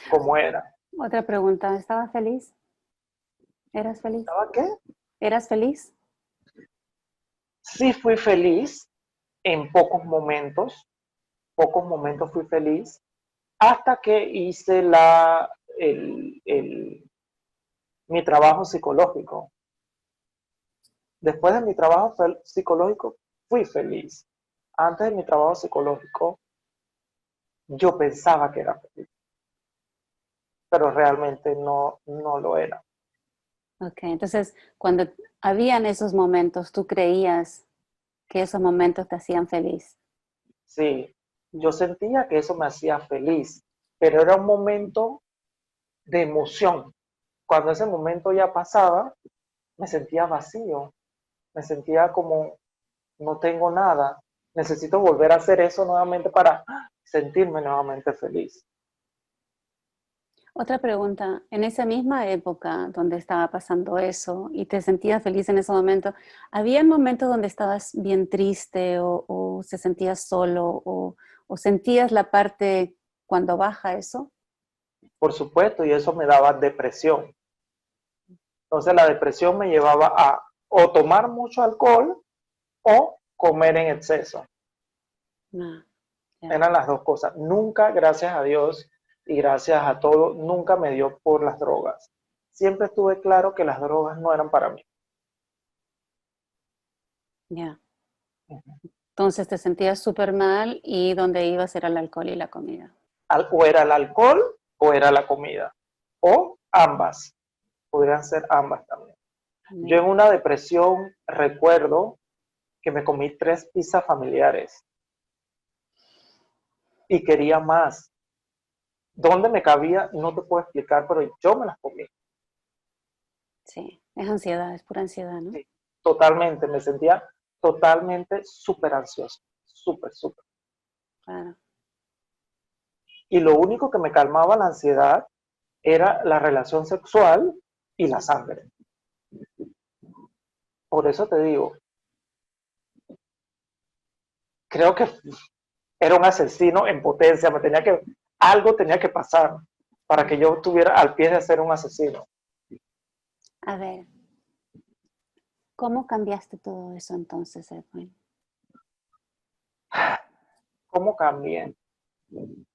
como era. Otra pregunta, ¿estabas feliz? ¿Eras feliz? ¿Estaba qué? ¿Eras feliz? Sí fui feliz en pocos momentos fui feliz, hasta que hice mi trabajo psicológico. Después de mi trabajo psicológico, fui feliz. Antes de mi trabajo psicológico, yo pensaba que era feliz, pero realmente no lo era. Ok, entonces cuando habían esos momentos, tú creías que esos momentos te hacían feliz. Sí, yo Ya. sentía que eso me hacía feliz, pero era un momento de emoción. Cuando ese momento ya pasaba, me sentía vacío, me sentía como no tengo nada, necesito volver a hacer eso nuevamente para sentirme nuevamente feliz. Otra pregunta, en esa misma época donde estaba pasando eso y te sentías feliz en ese momento, ¿había momentos donde estabas bien triste o se sentías solo o sentías la parte cuando baja eso? Por supuesto, y eso me daba depresión. Entonces la depresión me llevaba a o tomar mucho alcohol o comer en exceso. No, ya, Eran las dos cosas. Nunca, gracias a Dios y gracias a todo, nunca me dio por las drogas. Siempre estuve claro que las drogas no eran para mí. ya. Entonces te sentías súper mal y donde ibas era el alcohol y la comida. O era el alcohol o era la comida. O ambas. Podrían ser ambas también. Yo en Ya. una depresión recuerdo que me comí 3 pizzas familiares y quería más. ¿Dónde me cabía? No te puedo explicar, pero yo me las comí. Sí, es ansiedad, es pura ansiedad, ¿no? Sí, totalmente. Me sentía totalmente súper ansioso, súper, súper. Claro. Y lo único que me calmaba la ansiedad era la relación sexual y la sangre. Por eso te digo, creo que era un asesino en potencia, algo tenía que pasar para que yo estuviera al pie de ser un asesino. A ver, ¿cómo cambiaste todo eso entonces, Edwin? ¿Cómo cambié?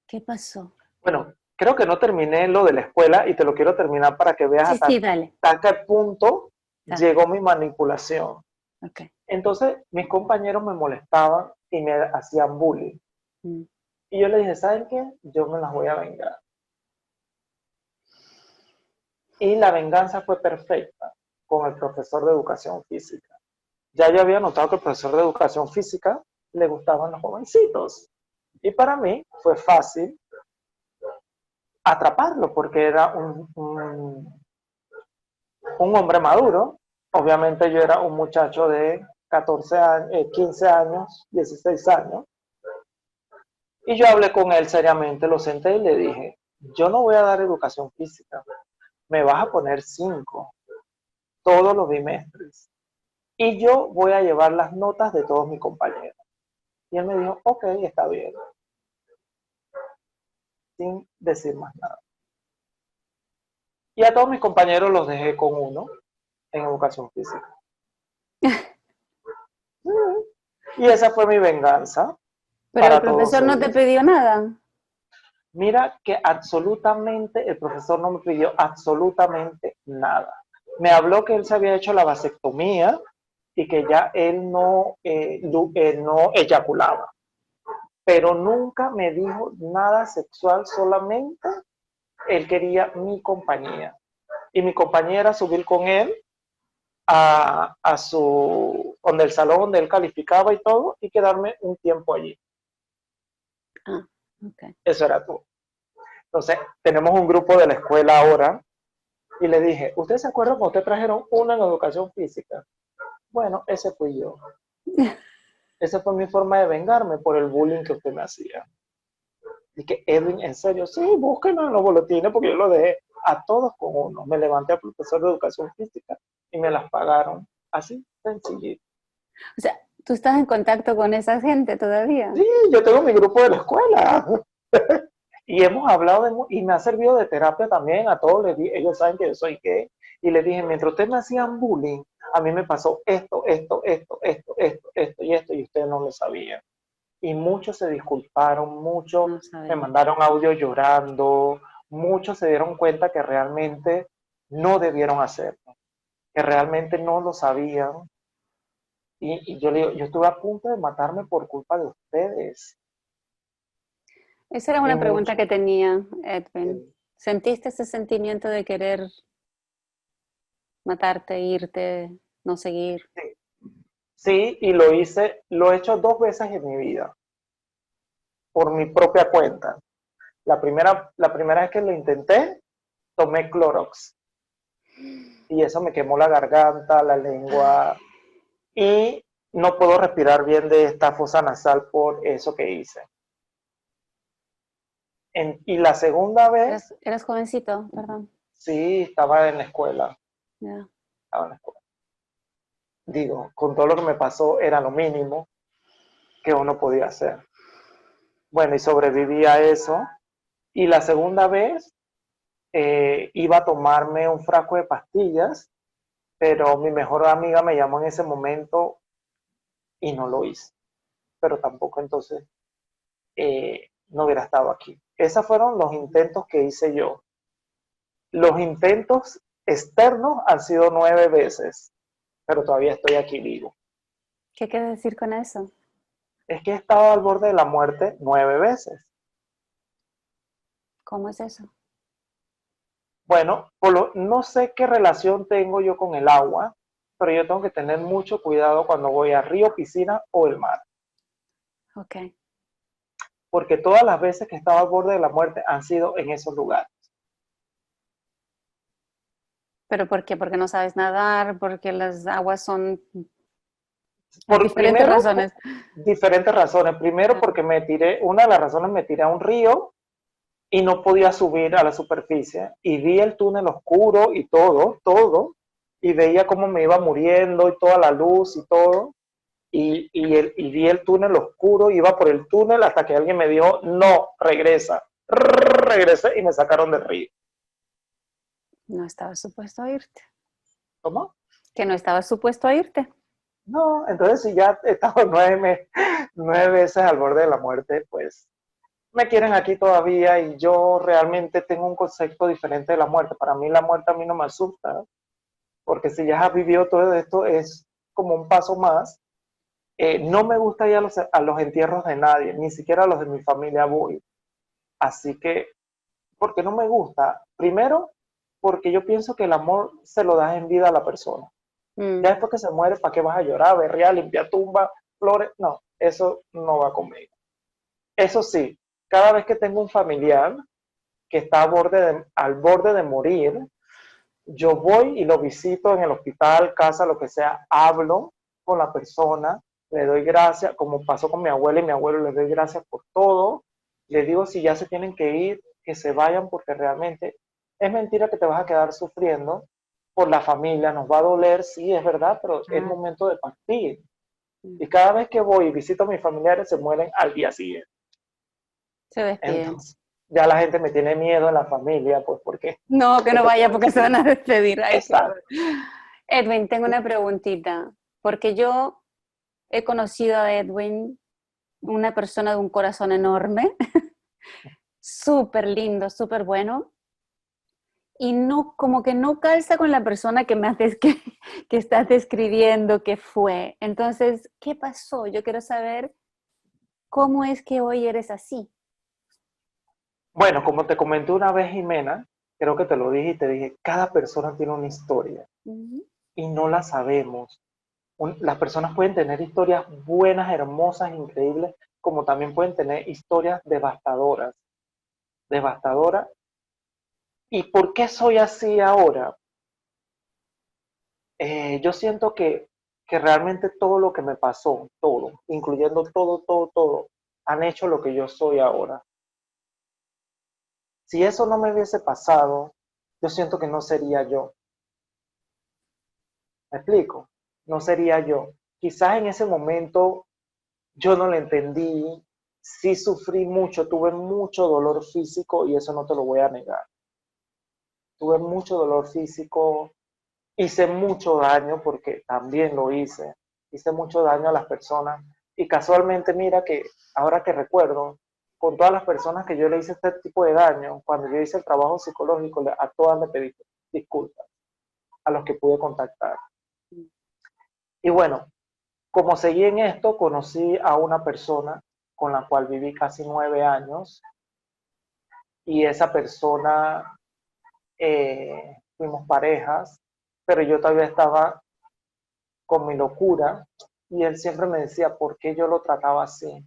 ¿Qué pasó? Bueno, creo que no terminé lo de la escuela y te lo quiero terminar para que veas Sí, sí, dale. hasta qué punto Dale. llegó mi manipulación. Ok. Entonces, mis compañeros me molestaban y me hacían bullying. Mm. Y yo le dije, ¿saben qué? Yo me las voy a vengar. Y la venganza fue perfecta con el profesor de educación física. Ya yo había notado que al profesor de educación física le gustaban los jovencitos. Y para mí fue fácil atraparlo porque era un hombre maduro. Obviamente yo era un muchacho de 14 años, 15 años, 16 años. Y yo hablé con él seriamente, lo senté y le dije, yo no voy a dar educación física, me vas a poner 5 todos los bimestres. Y yo voy a llevar las notas de todos mis compañeros. Y él me dijo, ok, está bien, sin decir más nada. Y a todos mis compañeros los dejé con 1 en educación física. Y esa fue mi venganza Pero el para todos profesor no te ellos. pidió nada. Mira que absolutamente el profesor no me pidió absolutamente nada. Me habló que él se había hecho la vasectomía y que ya él no eyaculaba. Pero nunca me dijo nada sexual, solamente él quería mi compañía. Y mi compañera subir con él donde el salón donde él calificaba y todo, y quedarme un tiempo allí. Ah, ok. Eso era todo. Entonces, tenemos un grupo de la escuela ahora, y le dije, ¿usted se acuerda cuando usted trajeron una en educación física? Bueno, ese fui yo. Esa fue mi forma de vengarme por el bullying que usted me hacía. Y que Edwin, en serio, sí, búsquenlo en los boletines porque yo lo dejé a todos con 1. Me levanté al profesor de educación física y me las pagaron. Así, sencillito. O sea, ¿tú estás en contacto con esa gente todavía? Sí, yo tengo mi grupo de la escuela. Y hemos hablado y me ha servido de terapia también. A todos les dije, ellos saben que yo soy gay. Y les dije, mientras ustedes me hacían bullying, a mí me pasó esto y esto, y ustedes no lo sabían. Y muchos se disculparon, muchos No me sabemos. mandaron audio llorando, muchos se dieron cuenta que realmente no debieron hacerlo, que realmente no lo sabían. Y yo le digo, yo estuve a punto de matarme por culpa de ustedes. Esa era Y una pregunta muchos, que tenía, Edwin. ¿Sentiste ese sentimiento de querer matarte, irte, no seguir? sí, y lo hice, lo he hecho 2 veces en mi vida, por mi propia cuenta. La primera vez que lo intenté, tomé Clorox. Y eso me quemó la garganta, la lengua, y no puedo respirar bien de esta fosa nasal por eso que hice. Y la segunda vez, Eras jovencito, perdón. sí, estaba en la escuela. Ya. Estaba en la escuela. Digo, con todo lo que me pasó, era lo mínimo que uno podía hacer. Bueno, y sobreviví a eso. Y la segunda vez, iba a tomarme un frasco de pastillas, pero mi mejor amiga me llamó en ese momento y no lo hice. Pero tampoco entonces no hubiera estado aquí. Esos fueron los intentos que hice yo. Los intentos externos han sido 9 veces, pero todavía estoy aquí vivo. ¿Qué quieres decir con eso? Es que he estado al borde de la muerte 9 veces. ¿Cómo es eso? Bueno, no sé qué relación tengo yo con el agua, pero yo tengo que tener mucho cuidado cuando voy a río, piscina o el mar. Ok. Porque todas las veces que he estado al borde de la muerte han sido en esos lugares. ¿Pero por qué? ¿Porque no sabes nadar? ¿Porque las aguas son Por diferentes Primero, razones. diferentes razones. Primero, porque una de las razones me tiré a un río y no podía subir a la superficie. Y vi el túnel oscuro y todo. Y veía cómo me iba muriendo y toda la luz y todo. Y vi el túnel oscuro, iba por el túnel hasta que alguien me dijo, no, regresa. Regresé y me sacaron del río. No estaba supuesto a irte. ¿Cómo? Que no estaba supuesto a irte. No, entonces si ya he estado 9 veces al borde de la muerte, pues me quieren aquí todavía y yo realmente tengo un concepto diferente de la muerte. Para mí la muerte a mí no me asusta, porque si ya has vivido todo esto es como un paso más. No me gusta ir a los entierros de nadie, ni siquiera a los de mi familia voy. Así que, porque no me gusta. Primero, porque yo pienso que el amor se lo das en vida a la persona. Ya después que se muere, ¿para qué vas a llorar, berrear, limpiar tumba, flores? No, eso no va conmigo. Eso sí, cada vez que tengo un familiar que está al borde de morir, yo voy y lo visito en el hospital, casa, lo que sea, hablo con la persona, le doy gracias, como pasó con mi abuela y mi abuelo, le doy gracias por todo, le digo si ya se tienen que ir, que se vayan porque realmente es mentira que te vas a quedar sufriendo por la familia, nos va a doler, sí, es verdad, pero es momento de partir. Y cada vez que voy y visito a mis familiares se mueren al día siguiente. Se despiden. Entonces, ya la gente me tiene miedo en la familia, pues porque... No, que ¿Qué no te vaya puedo porque se decir? van a despedir. Ay, qué horror. Exacto. Edwin, tengo una preguntita, porque yo he conocido a Edwin, una persona de un corazón enorme, súper lindo, súper bueno, y no, como que no calza con la persona que que estás describiendo que fue. Entonces, ¿qué pasó? Yo quiero saber cómo es que hoy eres así. Bueno, como te comenté una vez, Jimena, creo que te lo dije y te dije, cada persona tiene una historia Ujú. y no la sabemos. Las personas pueden tener historias buenas, hermosas, increíbles, como también pueden tener historias devastadoras. Devastadoras. ¿Y por qué soy así ahora? Yo siento que realmente todo lo que me pasó, todo, incluyendo todo, han hecho lo que yo soy ahora. Si eso no me hubiese pasado, yo siento que no sería yo. ¿Me explico? No sería yo. Quizás en ese momento yo no lo entendí, sí sufrí mucho, tuve mucho dolor físico y eso no te lo voy a negar. Tuve mucho dolor físico, hice mucho daño porque también lo hice. Hice mucho daño a las personas y casualmente mira que ahora que recuerdo, con todas las personas que yo le hice este tipo de daño, cuando yo hice el trabajo psicológico, a todas le pedí disculpas, a los que pude contactar. Y bueno, como seguí en esto, conocí a una persona con la cual viví casi 9 años y esa persona fuimos parejas, pero yo todavía estaba con mi locura y él siempre me decía por qué yo lo trataba así,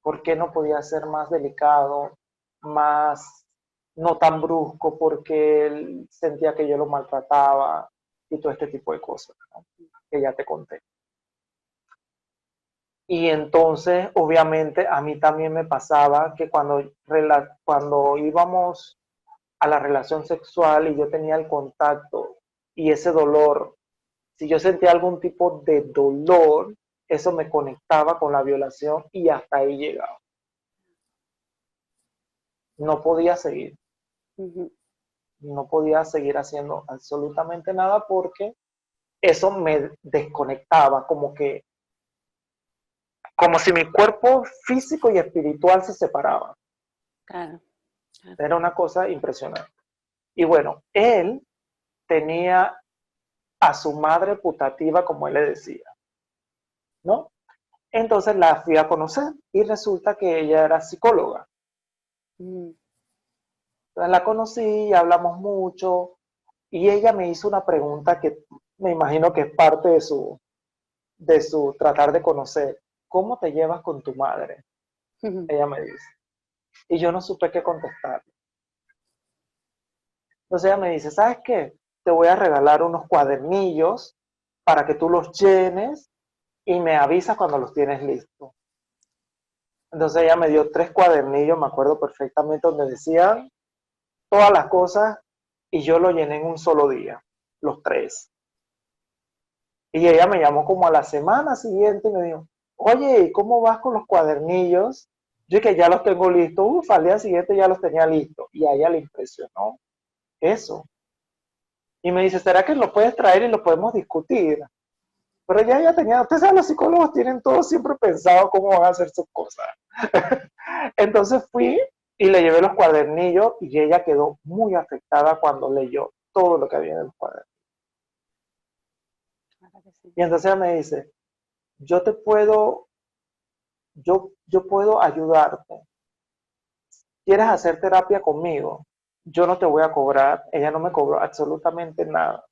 por qué no podía ser más delicado, más no tan brusco, porque él sentía que yo lo maltrataba y todo este tipo de cosas, ¿no? Que ya te conté. Y entonces, obviamente, a mí también me pasaba que cuando íbamos a la relación sexual y yo tenía el contacto y ese dolor, si yo sentía algún tipo de dolor, eso me conectaba con la violación y hasta ahí llegaba. No podía seguir, Ujú. no podía seguir haciendo absolutamente nada porque eso me desconectaba, como si mi cuerpo físico y espiritual se separaban. Claro, claro. Era una cosa impresionante. Y bueno, él tenía a su madre putativa, como él le decía, ¿no? Entonces la fui a conocer y resulta que ella era psicóloga. Mm. Entonces la conocí y hablamos mucho y ella me hizo una pregunta que me imagino que es parte de su tratar de conocer. ¿Cómo te llevas con tu madre? Ujú. Ella me dice. Y yo no supe qué contestar. Entonces ella me dice, ¿sabes qué? Te voy a regalar unos cuadernillos para que tú los llenes y me avisas cuando los tienes listos. Entonces ella me dio 3 cuadernillos, me acuerdo perfectamente, donde decían todas las cosas y yo lo llené en un solo día, los 3. Y ella me llamó como a la semana siguiente y me dijo, oye, ¿cómo vas con los cuadernillos? Yo que ya los tengo listos, al día siguiente ya los tenía listos. Y a ella le impresionó eso. Y me dice, ¿será que lo puedes traer y lo podemos discutir? Pero ya tenía, ustedes saben, los psicólogos tienen todo siempre pensado cómo van a hacer sus cosas. Entonces fui y le llevé los cuadernillos y ella quedó muy afectada cuando leyó todo lo que había en los cuadernillos. Y entonces ella me dice, yo te puedo, yo puedo ayudarte. ¿Quieres hacer terapia conmigo? Yo no te voy a cobrar. Ella no me cobró absolutamente nada.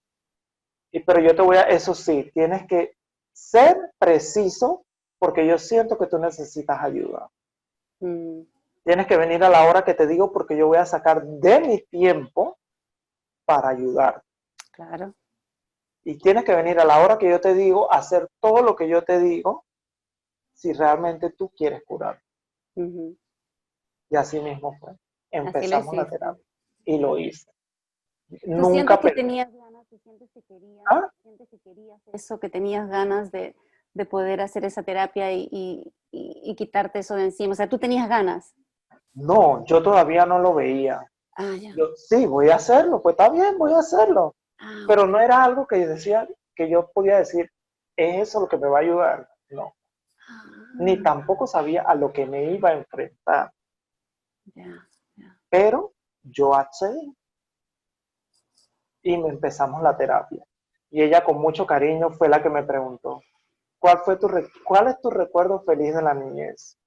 Pero yo te voy a, eso sí, tienes que ser preciso porque yo siento que tú necesitas ayuda. Tienes que venir a la hora que te digo porque yo voy a sacar de mi tiempo para ayudarte. Claro. Y tienes que venir a la hora que yo te digo, hacer todo lo que yo te digo, si realmente tú quieres curar. Y así mismo fue. Así lo Empezamos la hiciste. terapia y lo hice. ¿Tú sientes Nunca que pensé. tenías ganas, tú ¿Ah? sientes que querías eso, que tenías ganas de poder hacer esa terapia y quitarte eso de encima? O sea, tú tenías ganas. No, yo todavía no lo veía. Ah, ya. Yo, sí, voy a hacerlo, pues está bien, voy a hacerlo. Ah, Pero ok. no era algo que yo decía, que yo podía decir, es eso lo que me va a ayudar. No, ni Ah, tampoco sabía a lo que me iba a enfrentar. ya, ya. Pero yo accedí y me empezamos la terapia. Y ella con mucho cariño fue la que me preguntó, ¿cuál es tu recuerdo feliz de la niñez?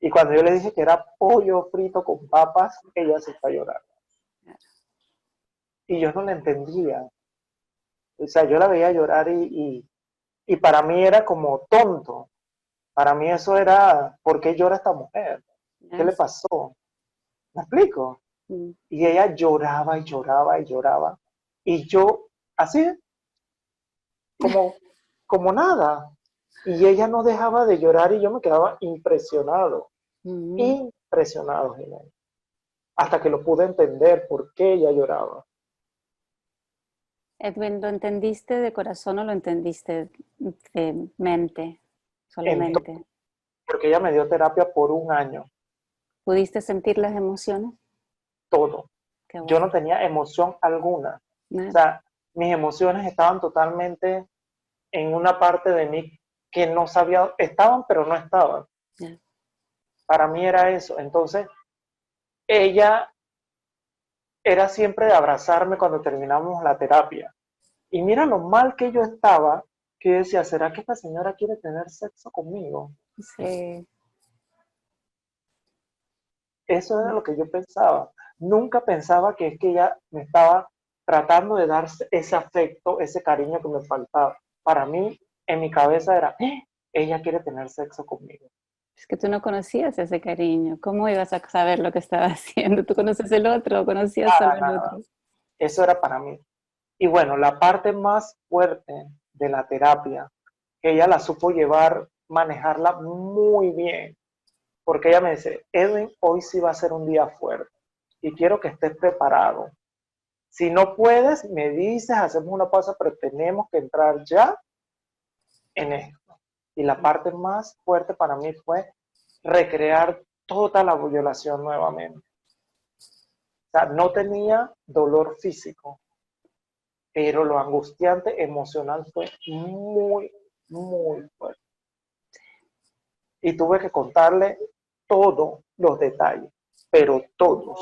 Y cuando yo le dije que era pollo frito con papas, ella se fue a llorar. Y yo no la entendía. O sea, yo la veía llorar y para mí era como tonto. Para mí eso era, ¿por qué llora esta mujer? ¿Qué le Yes. pasó? ¿Me explico? Mm. Y ella lloraba y lloraba y lloraba. Y yo, así, como nada. Y ella no dejaba de llorar y yo me quedaba impresionado. Mm. Impresionado, Jiménez. Hasta que lo pude entender por qué ella lloraba. Edwin, ¿lo entendiste de corazón o lo entendiste de mente Entonces, solamente? porque ella me dio terapia por un año, ¿Pudiste sentir las emociones? todo. Qué Yo no bueno. tenía emoción alguna. O Nada. sea, mis emociones estaban totalmente en una parte de mí que no sabía, estaban pero no estaban. Ya. Para mí era eso. Entonces, ella era siempre de abrazarme cuando terminamos la terapia. Y mira lo mal que yo estaba, que yo decía, ¿será que esta señora quiere tener sexo conmigo? Sí. Eso era lo que yo pensaba. Nunca pensaba que es que ella me estaba tratando de dar ese afecto, ese cariño que me faltaba. Para mí, en mi cabeza era, ella quiere tener sexo conmigo. Es que tú no conocías ese cariño. ¿Cómo ibas a saber lo que estaba haciendo? ¿Tú conoces el otro o conocías solo Nada, el nada. otro? Eso era para mí. Y bueno, la parte más fuerte de la terapia, que ella la supo llevar, manejarla muy bien, porque ella me dice, Edwin, hoy sí va a ser un día fuerte y quiero que estés preparado. Si no puedes, me dices, hacemos una pausa, pero tenemos que entrar ya en esto. Y la parte más fuerte para mí fue recrear toda la violación nuevamente. O sea, no tenía dolor físico, pero lo angustiante emocional fue muy, muy fuerte. Y tuve que contarle todos los detalles, pero todos,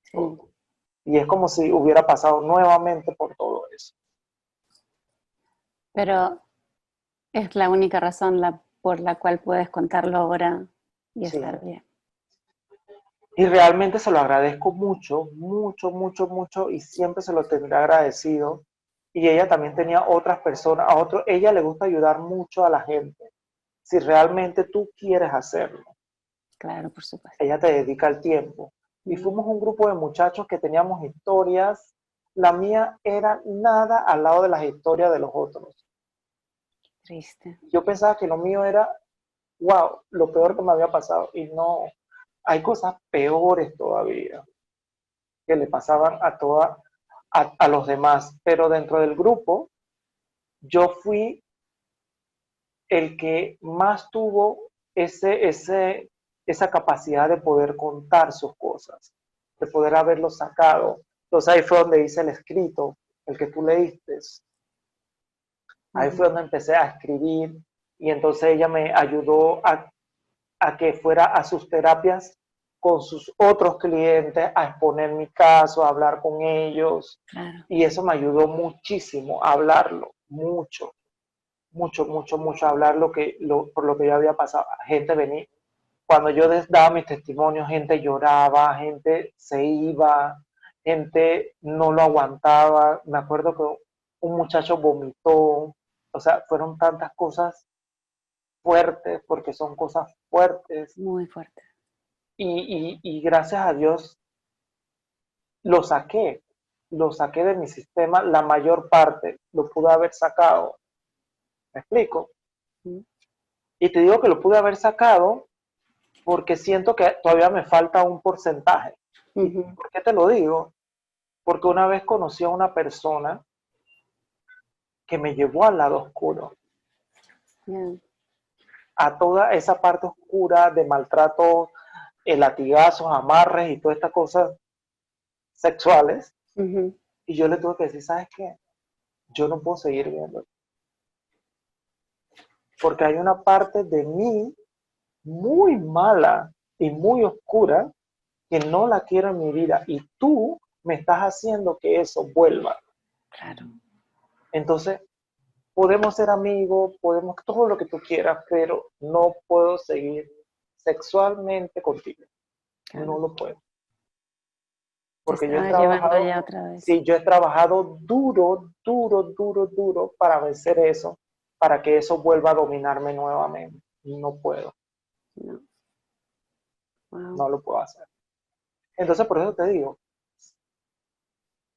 Sí. todos. Y es como si hubiera pasado nuevamente por todo eso. Pero es la única razón por la cual puedes contarlo ahora y Sí. estar bien. Y realmente se lo agradezco mucho, mucho, mucho, mucho, y siempre se lo tendré agradecido. Y ella también tenía otras personas, ella le gusta ayudar mucho a la gente. Si realmente tú quieres hacerlo, Claro, por supuesto. ella te dedica el tiempo. Y fuimos un grupo de muchachos que teníamos historias. La mía era nada al lado de las historias de los otros. Triste. Yo pensaba que lo mío era, wow, lo peor que me había pasado. Y no, hay cosas peores todavía que le pasaban a los demás. Pero dentro del grupo, yo fui el que más tuvo esa capacidad de poder contar sus cosas, de poder haberlo sacado. Entonces ahí fue donde hice el escrito, el que tú leíste. Ahí fue donde empecé a escribir y entonces ella me ayudó a que fuera a sus terapias con sus otros clientes, a exponer mi caso, a hablar con ellos. Claro. Y eso me ayudó muchísimo a hablarlo, mucho, mucho, mucho, mucho, a hablar por lo que yo había pasado. Gente venía, cuando yo daba mis testimonios, gente lloraba, gente se iba, gente no lo aguantaba. Me acuerdo que un muchacho vomitó, o sea, fueron tantas cosas fuertes, porque son cosas fuertes, Muy fuerte. y gracias a Dios lo saqué de mi sistema, la mayor parte lo pude haber sacado, ¿me explico? Y te digo que lo pude haber sacado porque siento que todavía me falta un porcentaje. ¿Por qué te lo digo? Porque una vez conocí a una persona que me llevó al lado oscuro, a toda esa parte oscura de maltrato, latigazos, amarres y todas estas cosas sexuales. Y yo le tuve que decir, ¿sabes qué? Yo no puedo seguir viendo. Porque hay una parte de mí muy mala y muy oscura que no la quiero en mi vida. Y tú me estás haciendo que eso vuelva. Claro. Entonces, podemos ser amigos, podemos todo lo que tú quieras, pero no puedo seguir sexualmente contigo. Claro. No lo puedo. Te Porque yo he estaba llevando ya trabajado, otra vez. sí, yo he trabajado duro, duro, duro, duro para vencer eso, para que eso vuelva a dominarme nuevamente. No puedo. No. Wow. No lo puedo hacer. Entonces, por eso te digo,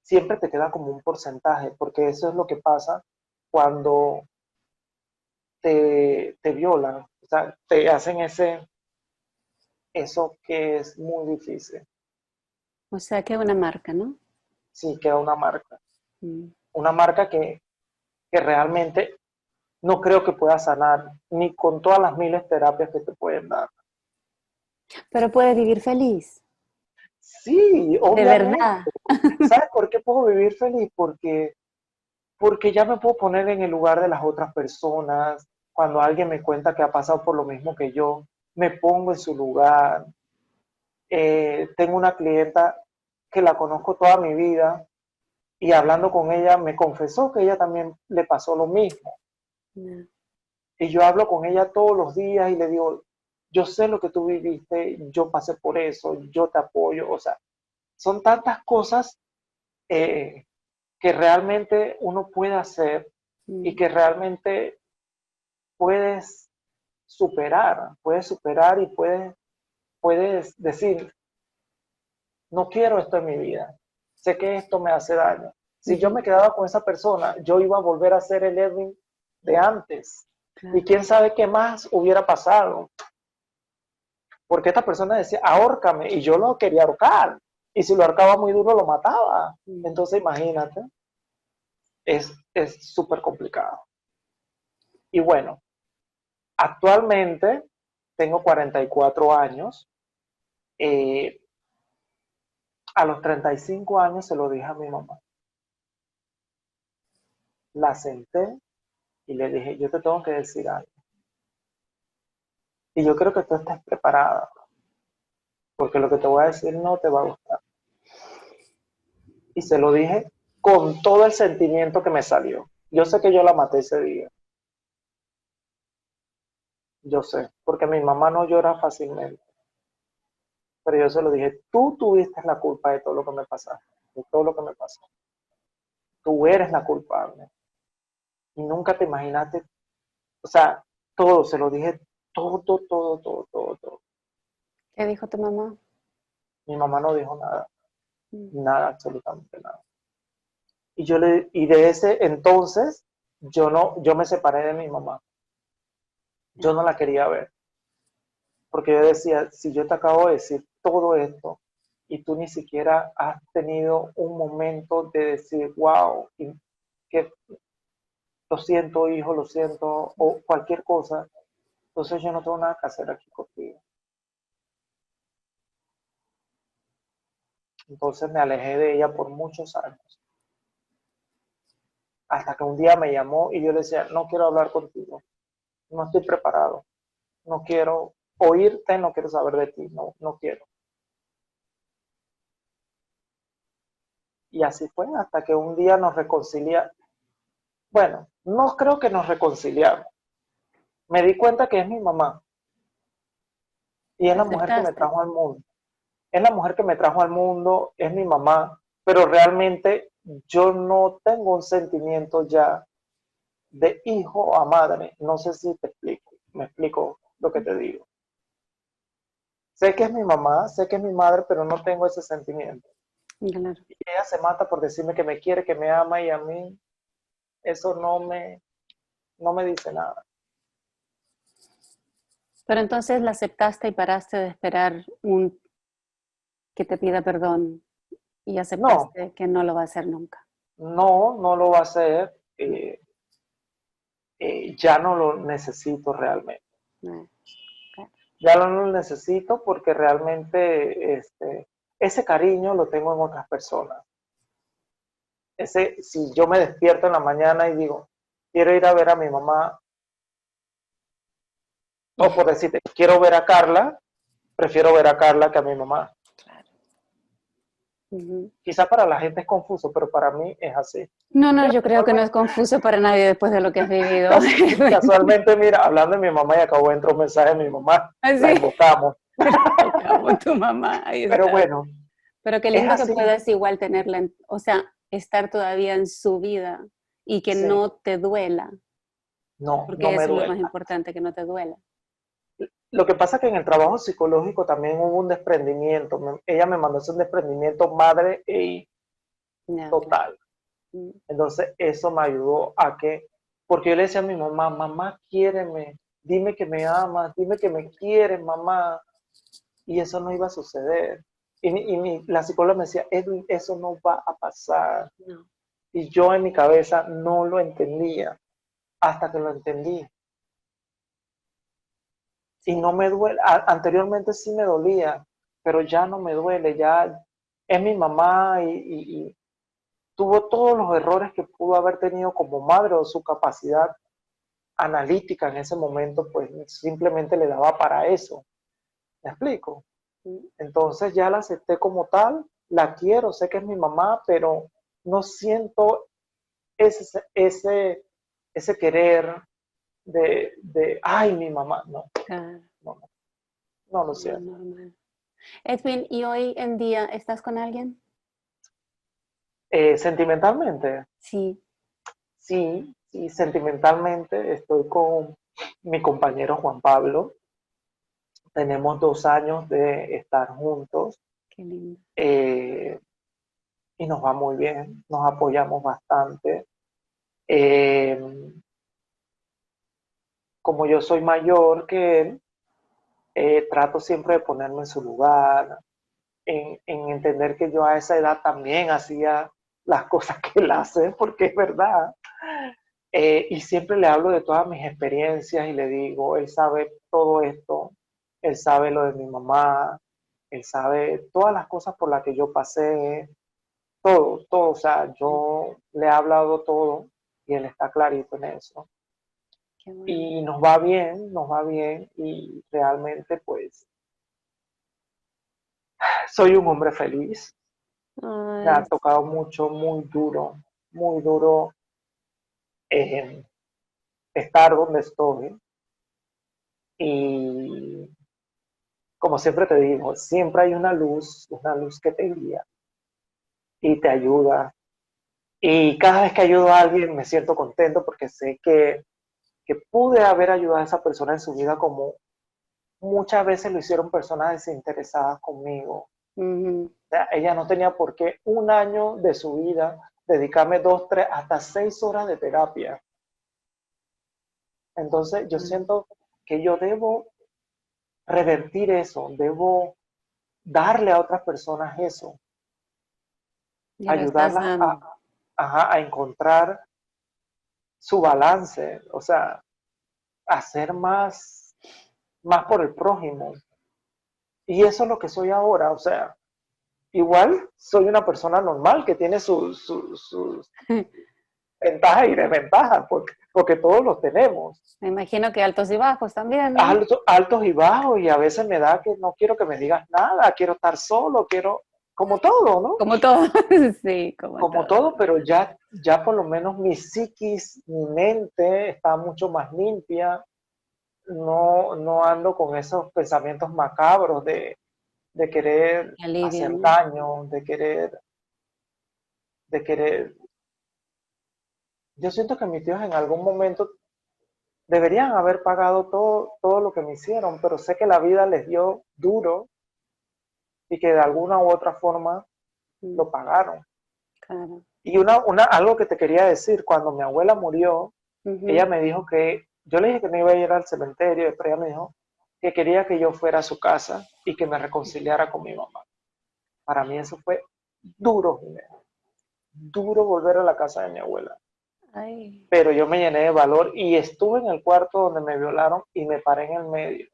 siempre te queda como un porcentaje, porque eso es lo que pasa cuando te violan, o sea, te hacen eso que es muy difícil. O sea que es una marca, ¿no? Sí, queda una marca que realmente no creo que pueda sanar, ni con todas las miles de terapias que te pueden dar. Pero puedes vivir feliz. Sí, De obviamente. verdad. ¿Sabes por qué puedo vivir feliz? Porque ya me puedo poner en el lugar de las otras personas. Cuando alguien me cuenta que ha pasado por lo mismo que yo, me pongo en su lugar. Tengo una clienta que la conozco toda mi vida y hablando con ella me confesó que ella también le pasó lo mismo. No. Y yo hablo con ella todos los días y le digo, yo sé lo que tú viviste, yo pasé por eso, yo te apoyo. O sea, son tantas cosas que realmente uno puede hacer y que realmente puedes superar y puedes decir, no quiero esto en mi vida, sé que esto me hace daño. Si yo me quedaba con esa persona, yo iba a volver a ser el Edwin de antes. Claro. Y quién sabe qué más hubiera pasado. Porque esta persona decía, ahórcame, y yo lo quería ahorcar. Y si lo ahorcaba muy duro, lo mataba. Entonces, imagínate, es súper complicado. Y bueno, actualmente tengo 44 años. A los 35 años se lo dije a mi mamá. La senté y le dije, yo te tengo que decir algo. Y yo creo que tú estás preparada, porque lo que te voy a decir no te va a gustar. Y se lo dije con todo el sentimiento que me salió. Yo sé que yo la maté ese día. Yo sé, porque mi mamá no llora fácilmente. Pero yo se lo dije, tú tuviste la culpa de todo lo que me pasaste, de todo lo que me pasó. Tú eres la culpable. Y nunca te imaginaste, o sea, todo, se lo dije, todo, todo, todo, todo, todo. ¿Qué dijo tu mamá? Mi mamá no dijo nada, nada, absolutamente nada. Y de ese entonces yo me separé de mi mamá. Yo no la quería ver, porque yo decía, si yo te acabo de decir todo esto y tú ni siquiera has tenido un momento de decir, wow, que lo siento, hijo, lo siento, o cualquier cosa, entonces yo no tengo nada que hacer aquí contigo. Entonces me alejé de ella por muchos años, hasta que un día me llamó y yo le decía, no quiero hablar contigo, no estoy preparado, no quiero oírte, no quiero saber de ti, no, no quiero. Y así fue, hasta que un día nos reconciliamos. Bueno, no creo que nos reconciliamos. Me di cuenta que es mi mamá y es la mujer que me ¿Aceptaste? trajo al mundo. Es la mujer que me trajo al mundo, es mi mamá, pero realmente yo no tengo un sentimiento ya de hijo a madre. No sé si te explico, me explico lo que te digo. Sé que es mi mamá, sé que es mi madre, pero no tengo ese sentimiento. Claro. Y ella se mata por decirme que me quiere, que me ama y a mí eso no me dice nada. Pero entonces la aceptaste y paraste de esperar que te pida perdón y No, aceptaste que no lo va a hacer nunca. no lo va a hacer. Ya no lo necesito realmente. Eh, claro. Ya no lo necesito porque realmente ese cariño lo tengo en otras personas. Si yo me despierto en la mañana y digo, quiero ir a ver a mi mamá, o por decirte, quiero ver a Carla, prefiero ver a Carla que a mi mamá. Claro. Ujú. Quizá para la gente es confuso, pero para mí es así. No, no, Mira, yo creo que no es casualmente, confuso para nadie después de lo que has vivido. casualmente, mira, hablando de mi mamá y acabo de entrar un mensaje de mi mamá, la Así, invocamos. como tu mamá, ahí Pero está. bueno, Pero qué es lindo que así, puedas igual tenerla, o sea, estar todavía en su vida y que sí, no te duela, no porque me eso es lo más duele. importante, que no te duela. Lo que pasa es que en el trabajo psicológico también hubo un desprendimiento. Ella me mandó ese desprendimiento madre e hijo Ya, claro. total. Mm. Entonces eso me ayudó a que, porque yo le decía a mi mamá, mamá, quiéreme, dime que me amas, dime que me quieres, mamá. Y eso no iba a suceder. La psicóloga me decía, Edwin, eso no va a pasar. No. Y yo en mi cabeza no lo entendía hasta que lo entendí. Y Sí. no me duele, anteriormente sí me dolía, pero ya no me duele, ya es mi mamá y tuvo todos los errores que pudo haber tenido como madre o su capacidad analítica en ese momento, pues simplemente le daba para eso. ¿Me explico? Mm. Entonces ya la acepté como tal, la quiero, sé que es mi mamá, pero no siento ese querer ay, mi mamá, no, Claro, no, no, no lo no, siento. normal. Edwin, ¿y hoy en día estás con alguien? Sentimentalmente, Sí, sí, sí, sentimentalmente estoy con mi compañero Juan Pablo. Tenemos 2 años de estar juntos qué lindo. eh, y nos va muy bien, nos apoyamos bastante. Eh, Como yo soy mayor que él, trato siempre de ponerme en su lugar, en entender que yo a esa edad también hacía las cosas que él hace, porque es verdad. Y siempre le hablo de todas mis experiencias y le digo, él sabe todo esto, él sabe lo de mi mamá, él sabe todas las cosas por las que yo pasé, todo, todo, o sea, Mm. yo le he hablado todo y él está clarito en eso. Qué bueno. Y nos va bien y realmente pues soy un hombre feliz. Me ha Ay, tocado mucho, muy duro eh, estar donde estoy y como siempre te digo, siempre hay una luz que te guía y te ayuda. Y cada vez que ayudo a alguien me siento contento porque sé que pude haber ayudado a esa persona en su vida como muchas veces lo hicieron personas desinteresadas conmigo. ujú. O sea, ella no tenía por qué un año de su vida dedicarme 2, 3, hasta 6 horas de terapia. Entonces yo siento que yo debo revertir eso, debo darle a otras personas eso, Ya lo estás ayudarlas dando. a encontrar su balance, o sea, hacer más por el prójimo. Y eso es lo que soy ahora, o sea, igual soy una persona normal que tiene sus ventajas y desventajas, porque todos los tenemos. Me imagino que altos y bajos también, ¿no? Altos y bajos, y a veces me da que no quiero que me digas nada, quiero estar solo, quiero, como todo, ¿no? Como todo, sí, como Como todo. todo, pero ya por lo menos mi psiquis, mi mente está mucho más limpia, no ando con esos pensamientos macabros de querer Qué alivio, hacer ¿no? daño, de querer. Yo siento que mis tíos en algún momento deberían haber pagado todo lo que me hicieron, pero sé que la vida les dio duro y que de alguna u otra forma Mm, lo pagaron. claro. Y algo que te quería decir, cuando mi abuela murió, ella Ujú. me dijo que, yo le dije que no iba a ir al cementerio, pero ella me dijo que quería que yo fuera a su casa y que me reconciliara con mi mamá. Para mí eso fue duro, Jimena, duro volver a la casa de mi abuela. Ay, Pero yo me llené de valor y estuve en el cuarto donde me violaron y me paré en el medio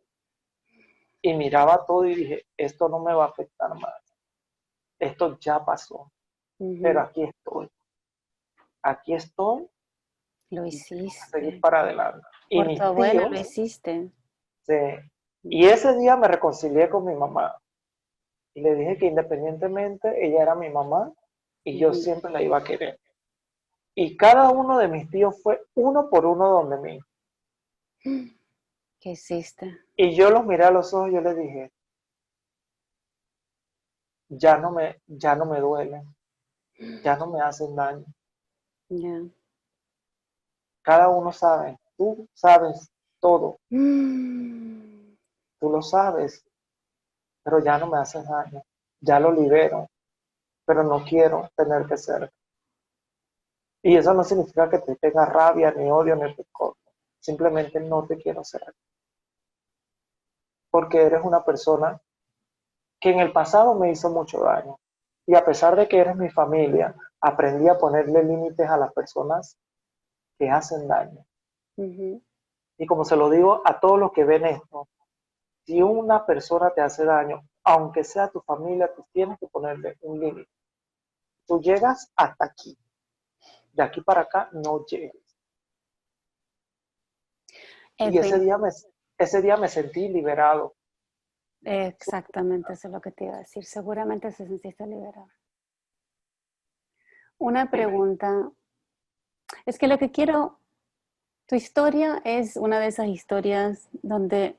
y miraba todo y dije, esto no me va a afectar más, esto ya pasó, pero ujú. aquí estoy Lo y tengo que seguir hiciste. para adelante. Y Por tu mis abuela lo tíos, hiciste. sí, y ese día me reconcilié con mi mamá y le dije que independientemente ella era mi mamá y yo Ujú. siempre la iba a querer. Y cada uno de mis tíos fue uno por uno donde mí. ¿Qué hiciste? Y yo los miré a los ojos y yo les dije, ya no me duele, ya no me hacen daño. Ya. Cada uno sabe, tú sabes todo, Mm. tú lo sabes, pero ya no me haces daño, ya lo libero, pero no quiero tener que ser. Y eso no significa que te tenga rabia, ni odio, ni rencor. Simplemente no te quiero ser. Porque eres una persona que en el pasado me hizo mucho daño. Y a pesar de que eres mi familia, aprendí a ponerle límites a las personas que hacen daño. Ujú. Y como se lo digo a todos los que ven esto, si una persona te hace daño, aunque sea tu familia, tú tienes que ponerle un límite. Tú llegas hasta aquí. De aquí para acá no llegues. Y ese Edwin, día me sentí liberado. exactamente eso es lo que te iba a decir. Seguramente se sentiste liberado. Una Dime. pregunta. Es que lo que quiero, tu historia es una de esas historias donde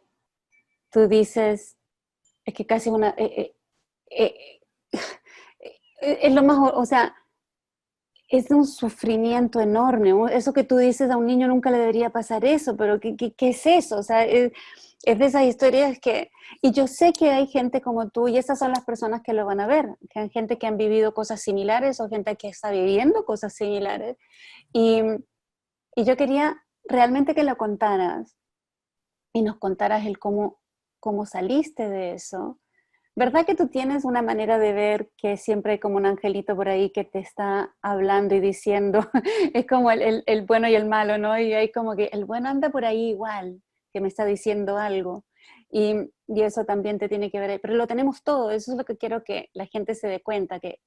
tú dices, es que casi una, eh, es lo más, o sea, es de un sufrimiento enorme. Eso que tú dices, a un niño nunca le debería pasar eso, pero ¿qué es eso? O sea, es de esas historias que, y yo sé que hay gente como tú, y esas son las personas que lo van a ver, que hay gente que han vivido cosas similares o gente que está viviendo cosas similares. Y, y yo quería realmente que lo contaras y nos contaras el cómo saliste de eso. ¿Verdad que tú tienes una manera de ver que siempre hay como un angelito por ahí que te está hablando y diciendo, es como el bueno y el malo, ¿no? Y hay como que el bueno anda por ahí igual, que me está diciendo algo. Y eso también te tiene que ver, pero lo tenemos todo, eso es lo que quiero que la gente se dé cuenta, que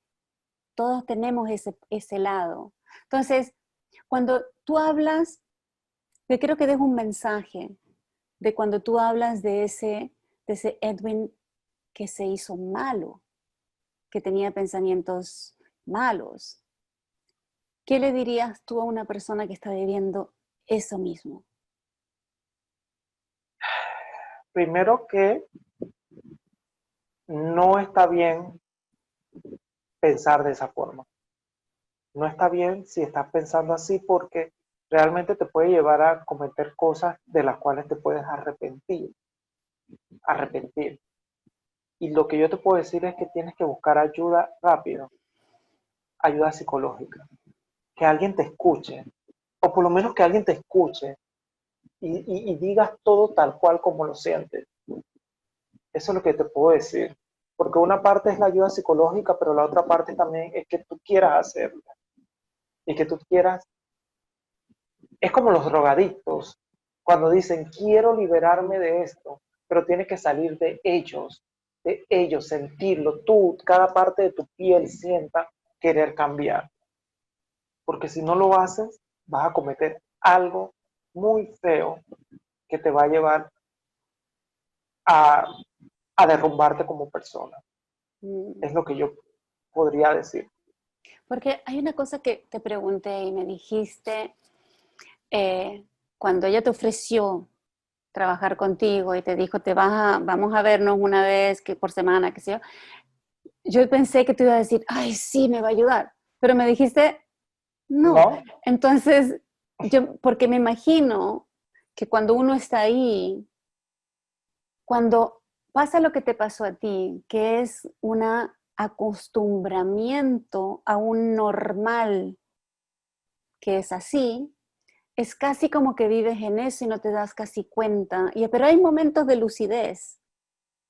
todos tenemos ese lado. Entonces, cuando tú hablas, yo quiero que des un mensaje de cuando tú hablas de ese Edwin que se hizo malo, que tenía pensamientos malos. ¿Qué le dirías tú a una persona que está viviendo eso mismo? Primero que no está bien pensar de esa forma. No está bien si estás pensando así porque realmente te puede llevar a cometer cosas de las cuales te puedes arrepentir. Y lo que yo te puedo decir es que tienes que buscar ayuda rápido, ayuda psicológica, que alguien te escuche, o por lo menos que alguien te escuche, y digas todo tal cual como lo sientes. Eso es lo que te puedo decir. Porque una parte es la ayuda psicológica, pero la otra parte también es que tú quieras hacerlo. Y que tú quieras. Es como los drogadictos, cuando dicen, quiero liberarme de esto, pero tiene que salir de ellos, sentirlo. Tú, cada parte de tu piel sienta querer cambiar. Porque si no lo haces, vas a cometer algo muy feo que te va a llevar a, a derrumbarte como persona. Mm. Es lo que yo podría decir. Porque hay una cosa que te pregunté y me dijiste, cuando ella te ofreció trabajar contigo y te dijo, vamos a vernos una vez que por semana, qué sé yo pensé que te iba a decir, ay, sí, me va a ayudar, pero me dijiste, no. ¿No? Entonces, porque me imagino que cuando uno está ahí, cuando pasa lo que te pasó a ti, que es un acostumbramiento a un normal que es así, es casi como que vives en eso y no te das casi cuenta. Pero hay momentos de lucidez,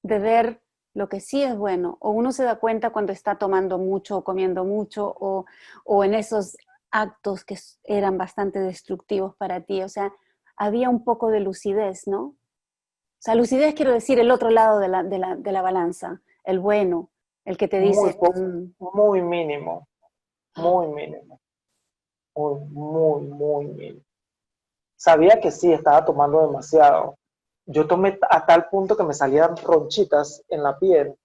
de ver lo que sí es bueno, o uno se da cuenta cuando está tomando mucho o comiendo mucho, o en esos actos que eran bastante destructivos para ti. O sea, había un poco de lucidez, ¿no? O sea, lucidez quiero decir el otro lado de la balanza, el bueno, el que te Muy dice, poco, muy mínimo, muy mínimo, muy mínimo. Sabía que sí, estaba tomando demasiado. Yo tomé a tal punto que me salían ronchitas en la piel,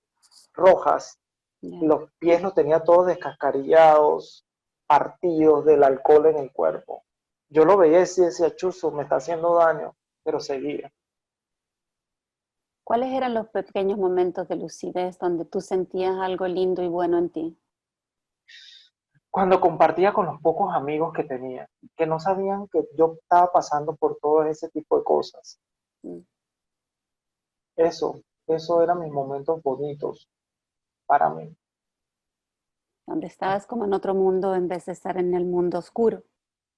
rojas. yeah. Los pies los tenía todos descascarillados, partidos del alcohol en el cuerpo. Yo lo veía y decía, chuzo, me está haciendo daño, pero seguía. ¿Cuáles eran los pequeños momentos de lucidez donde tú sentías algo lindo y bueno en ti? Cuando compartía con los pocos amigos que tenía, que no sabían que yo estaba pasando por todo ese tipo de cosas. Mm. Eso eran mis momentos bonitos para mí. Donde estabas como en otro mundo en vez de estar en el mundo oscuro.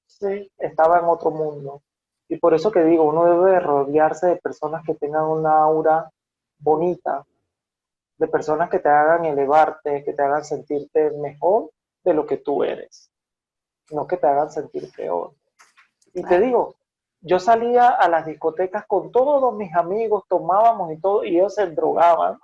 Sí, estaba en otro mundo. Y por eso que digo, uno debe rodearse de personas que tengan una aura bonita, de personas que te hagan elevarte, que te hagan sentirte mejor de lo que tú eres, no que te hagan sentir peor. Y te Claro. digo, yo salía a las discotecas con todos mis amigos, tomábamos y todo, y ellos se drogaban,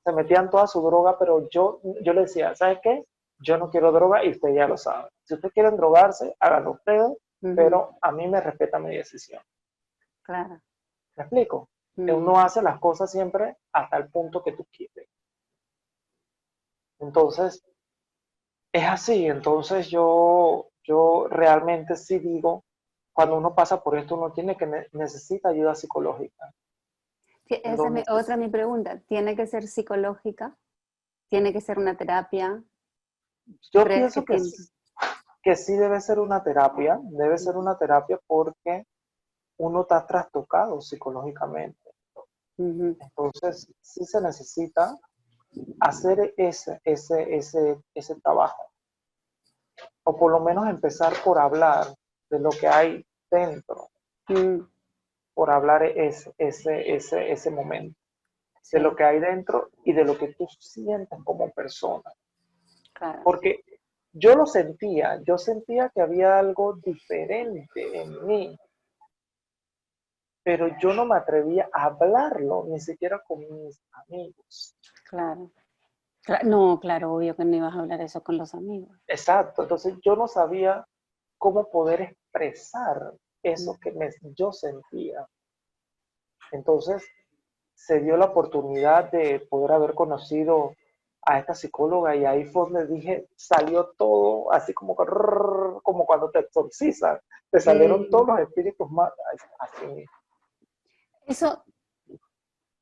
se metían toda su droga, pero yo les decía, ¿sabes qué? Yo no quiero droga y ustedes ya lo saben. Si ustedes quieren drogarse, háganlo ustedes, Ujú. pero a mí me respeta mi decisión. Claro. ¿Me explico? Mm. Uno hace las cosas siempre hasta el punto que tú quieres. Entonces, es así. Entonces, yo realmente sí digo, cuando uno pasa por esto, uno tiene que necesita ayuda psicológica. Sí, esa Lo es otra mi pregunta. ¿Tiene que ser psicológica? ¿Tiene que ser una terapia? ¿Tú Yo crees que pienso tiene? que sí debe ser una terapia porque uno está trastocado psicológicamente. Ujú. Entonces, sí se necesita hacer ese trabajo, o por lo menos empezar por hablar de lo que hay dentro, Mm. por hablar ese momento, de lo Sí, que hay dentro y de lo que tú sientes como persona. claro. Porque yo sentía que había algo diferente en mí, pero yo no me atrevía a hablarlo, ni siquiera con mis amigos. Claro. No, claro, obvio que no ibas a hablar eso con los amigos. Exacto, entonces yo no sabía cómo poder expresar Mm. eso que yo sentía. Entonces se dio la oportunidad de poder haber conocido a esta psicóloga y ahí fue donde dije, salió todo así como cuando te exorcizan, te salieron Mm. todos los espíritus malos, así. Eso,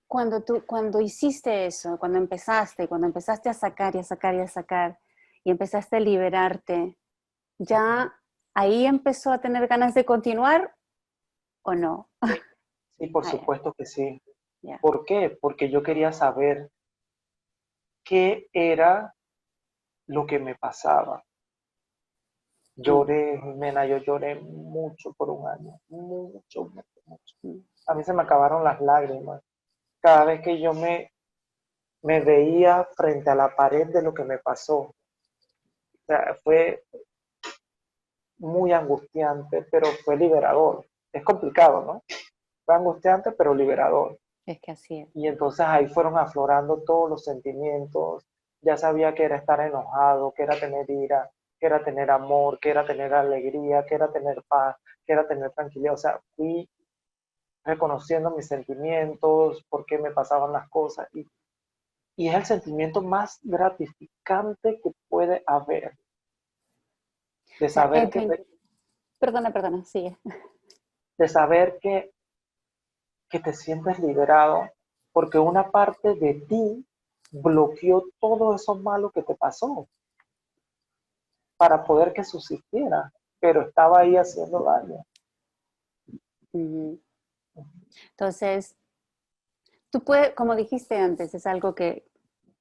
cuando hiciste eso, cuando empezaste a sacar y a sacar y a sacar, y empezaste a liberarte, ¿ya ahí empezó a tener ganas de continuar o no? Sí, sí, por Ah, ya, supuesto que sí. ya. ¿Por qué? Porque yo quería saber qué era lo que me pasaba. Mm. Lloré, Jimena, yo lloré mucho por un año, mucho, mucho, mucho. a mí se me acabaron las lágrimas. Cada vez que yo me veía frente a la pared de lo que me pasó. O sea, fue muy angustiante, pero fue liberador. Es complicado, ¿no? Fue angustiante, pero liberador. Es que así es. Y entonces ahí fueron aflorando todos los sentimientos. Ya sabía que era estar enojado, que era tener ira, que era tener amor, que era tener alegría, que era tener paz, que era tener tranquilidad. O sea, fui reconociendo mis sentimientos, por qué me pasaban las cosas. Y es el sentimiento más gratificante que puede haber. De O sea, saber que, Edwin, perdona, sigue. de saber que te sientes liberado, porque una parte de ti bloqueó todo eso malo que te pasó para poder que subsistiera, pero estaba ahí haciendo daño. Ujú. Entonces, tú puedes, como dijiste antes, es algo que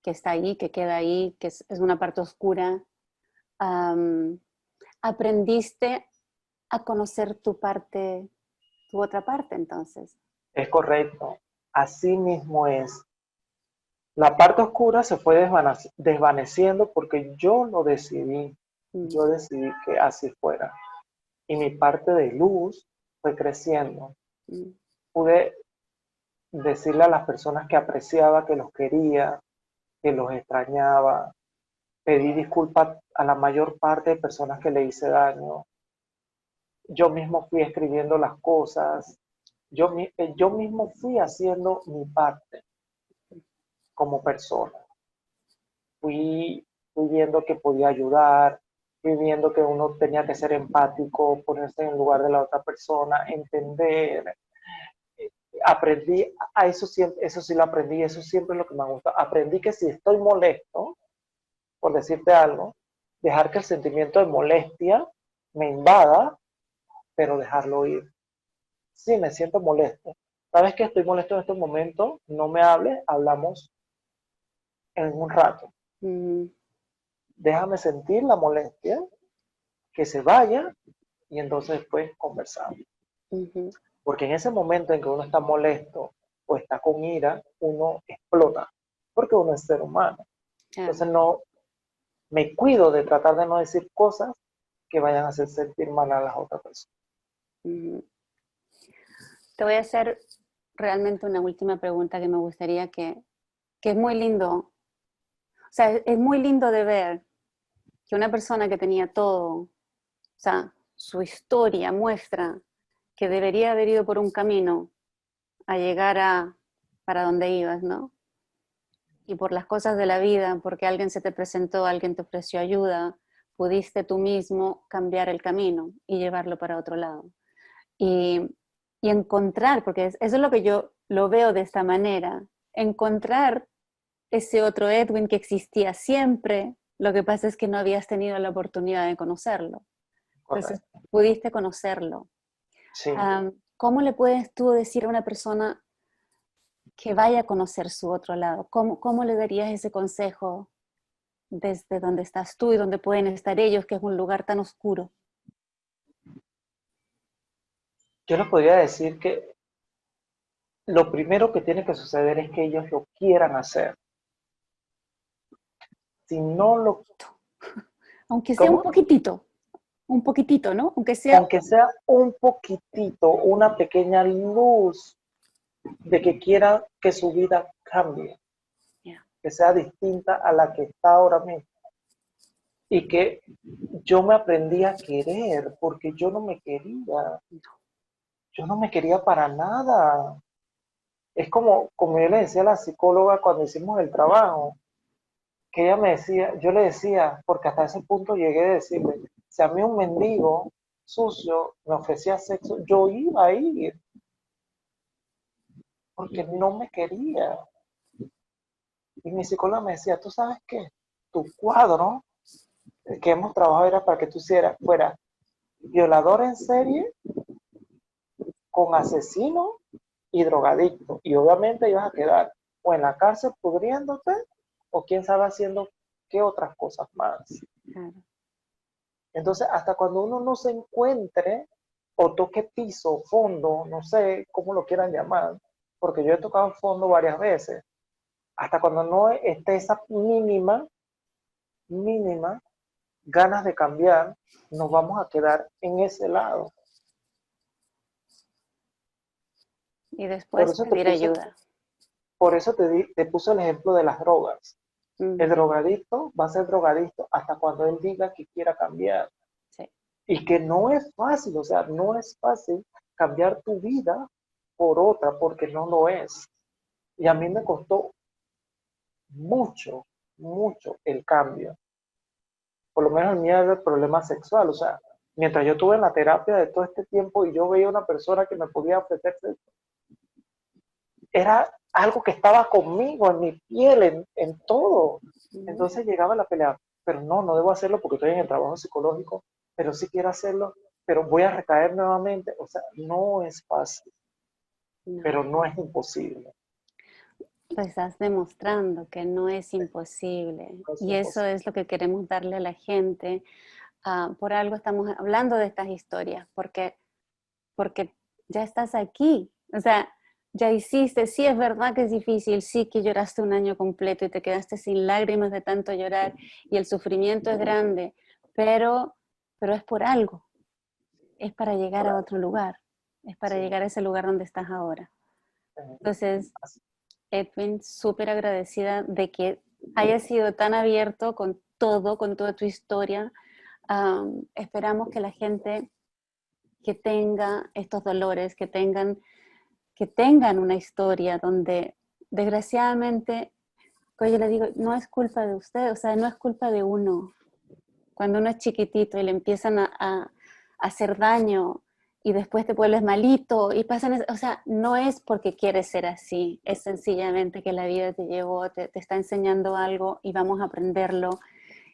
está ahí, que queda ahí, que es una parte oscura. Am, aprendiste a conocer tu parte, tu otra parte, entonces. Es correcto. Así mismo es. La parte oscura se fue desvaneciendo porque yo lo decidí. Mm, Yo decidí que así fuera. Y mi parte de luz fue creciendo. mm, Pude decirle a las personas que apreciaba, que los quería, que los extrañaba. Pedí disculpas a la mayor parte de personas que le hice daño. Yo mismo fui escribiendo las cosas. Yo mismo fui haciendo mi parte como persona. Fui viendo que podía ayudar, fui viendo que uno tenía que ser empático, ponerse en el lugar de la otra persona, entender. Aprendí, a eso, siempre, eso sí lo aprendí, eso siempre es lo que me gusta. Aprendí que si estoy molesto, por decirte algo, dejar que el sentimiento de molestia me invada, pero dejarlo ir. Sí, me siento molesto. ¿Sabes que estoy molesto en este momento? No me hables, hablamos en un rato. mm, Déjame sentir la molestia, que se vaya y entonces después conversamos. ujú, Porque en ese momento en que uno está molesto o está con ira, uno explota, porque uno es ser humano. claro, Entonces no me cuido de tratar de no decir cosas que vayan a hacer sentir mal a las otras personas. ujú. Te voy a hacer realmente una última pregunta que me gustaría que es muy lindo. O sea, es muy lindo de ver que una persona que tenía todo, o sea, su historia muestra que debería haber ido por un camino a llegar a para donde ibas, ¿no? Y por las cosas de la vida, porque alguien se te presentó, alguien te ofreció ayuda, pudiste tú mismo cambiar el camino y llevarlo para otro lado. Y, y encontrar, porque eso es lo que yo lo veo de esta manera, encontrar ese otro Edwin que existía siempre, lo que pasa es que no habías tenido la oportunidad de conocerlo. Entonces, Correcto. pudiste conocerlo. Sí. ¿Cómo le puedes tú decir a una persona que vaya a conocer su otro lado? ¿Cómo le darías ese consejo desde donde estás tú y donde pueden estar ellos, que es un lugar tan oscuro? Yo les podría decir que lo primero que tiene que suceder es que ellos lo quieran hacer. Si no lo... Aunque sea ¿Cómo? un poquitito, ¿no? Aunque sea... Aunque sea un poquitito, una pequeña luz de que quiera que su vida cambie, Yeah. que sea distinta a la que está ahora mismo. Y que yo me aprendí a querer, porque yo no me quería para nada. Es como yo le decía a la psicóloga cuando hicimos el trabajo, que ella me decía, yo le decía, porque hasta ese punto llegué a decirle, si a mí un mendigo sucio me ofrecía sexo, yo iba a ir, porque no me quería. Y mi psicóloga me decía, ¿tú sabes qué? Tu cuadro que hemos trabajado era para que tú fuera violador en serie con asesino y drogadicto. Y obviamente ibas a quedar o en la cárcel pudriéndote o quién sabe haciendo qué otras cosas más. Claro. Entonces, hasta cuando uno no se encuentre, o toque piso, fondo, no sé cómo lo quieran llamar, porque yo he tocado fondo varias veces, hasta cuando no esté esa mínima ganas de cambiar, nos vamos a quedar en ese lado. Y Por después eso te pedir puse, ayuda. por eso te puse el ejemplo de las drogas. El drogadicto va a ser drogadicto hasta cuando él diga que quiera cambiar. Sí. Y que no es fácil, o sea, no es fácil cambiar tu vida por otra, porque no lo es. Y a mí me costó mucho, mucho el cambio. Por lo menos el mío era el problema sexual, o sea, mientras yo estuve en la terapia de todo este tiempo y yo veía una persona que me podía ofrecerse, era algo que estaba conmigo, en mi piel, en todo. Entonces llegaba la pelea, pero no debo hacerlo porque estoy en el trabajo psicológico, pero sí quiero hacerlo, pero voy a recaer nuevamente. O sea, no es fácil, No. pero no es imposible. Lo estás demostrando que no es imposible. No es Y eso imposible. es lo que queremos darle a la gente. Por algo estamos hablando de estas historias, porque ya estás aquí. O sea, ya hiciste, sí es verdad que es difícil, sí que lloraste un año completo y te quedaste sin lágrimas de tanto llorar y el sufrimiento es grande, pero es por algo, es para llegar a otro lugar, es para Sí. llegar a ese lugar donde estás ahora. Entonces, Edwin, súper agradecida de que hayas sido tan abierto con toda tu historia. Esperamos que la gente que tenga estos dolores, que tengan una historia donde desgraciadamente, pues yo le digo, no es culpa de usted, o sea, no es culpa de uno. Cuando uno es chiquitito y le empiezan a hacer daño y después te vuelves malito y pasan, o sea, no es porque quieres ser así, es sencillamente que la vida te llevó, te está enseñando algo y vamos a aprenderlo.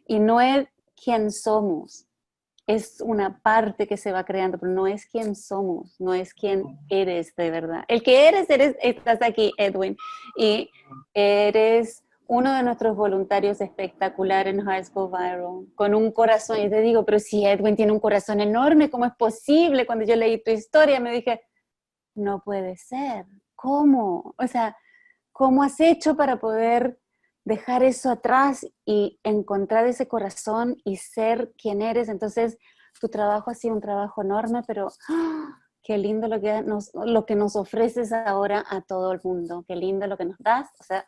Y no es quién somos, es una parte que se va creando, pero no es quién somos, no es quién eres de verdad. El que eres, estás aquí, Edwin, y eres uno de nuestros voluntarios espectaculares en High School Viral, con un corazón, y te digo, pero si Edwin tiene un corazón enorme, ¿cómo es posible? Cuando yo leí tu historia me dije, no puede ser, ¿cómo? O sea, ¿cómo has hecho para poder dejar eso atrás y encontrar ese corazón y ser quien eres? Entonces, tu trabajo ha sido un trabajo enorme, pero ¡oh! Qué lindo lo que nos ofreces ahora a todo el mundo. Qué lindo lo que nos das. O sea,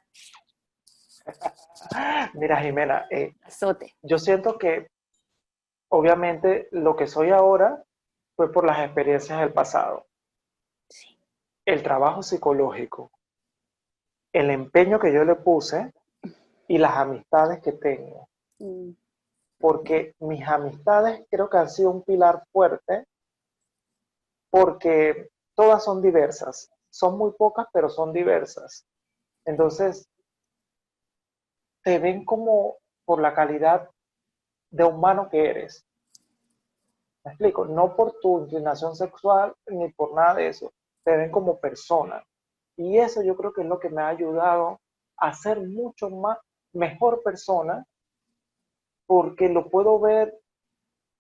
Mira, Jimena, azote. yo siento que obviamente lo que soy ahora fue por las experiencias del pasado, Sí. el trabajo psicológico, el empeño que yo le puse y las amistades que tengo. Mm. Porque mis amistades creo que han sido un pilar fuerte porque todas son diversas. Son muy pocas, pero son diversas. Entonces, te ven como por la calidad de humano que eres. ¿Me explico? No por tu inclinación sexual ni por nada de eso. Te ven como persona. Y eso yo creo que es lo que me ha ayudado a ser mucho más mejor persona porque lo puedo ver,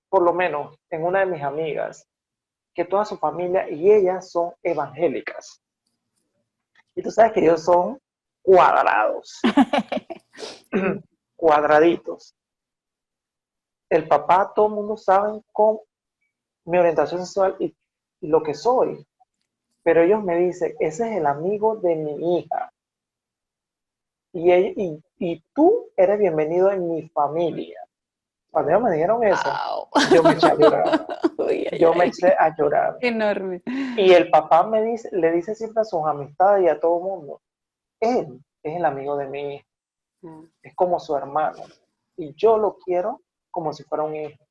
por lo menos en una de mis amigas, que toda su familia y ellas son evangélicas. Y tú sabes que ellos son cuadrados, cuadraditos. El papá, todo el mundo sabe cómo, mi orientación sexual y lo que soy. Pero ellos me dicen, ese es el amigo de mi hija. Y tú eres bienvenido en mi familia. Cuando ellos me dijeron eso, Wow. yo me eché a llorar. Uy, ay, Yo me ay. eché a llorar. Enorme. Y el papá le dice siempre a sus amistades y a todo el mundo, él es el amigo de mi hija, Ah, es como su hermano. Y yo lo quiero como si fuera un hijo.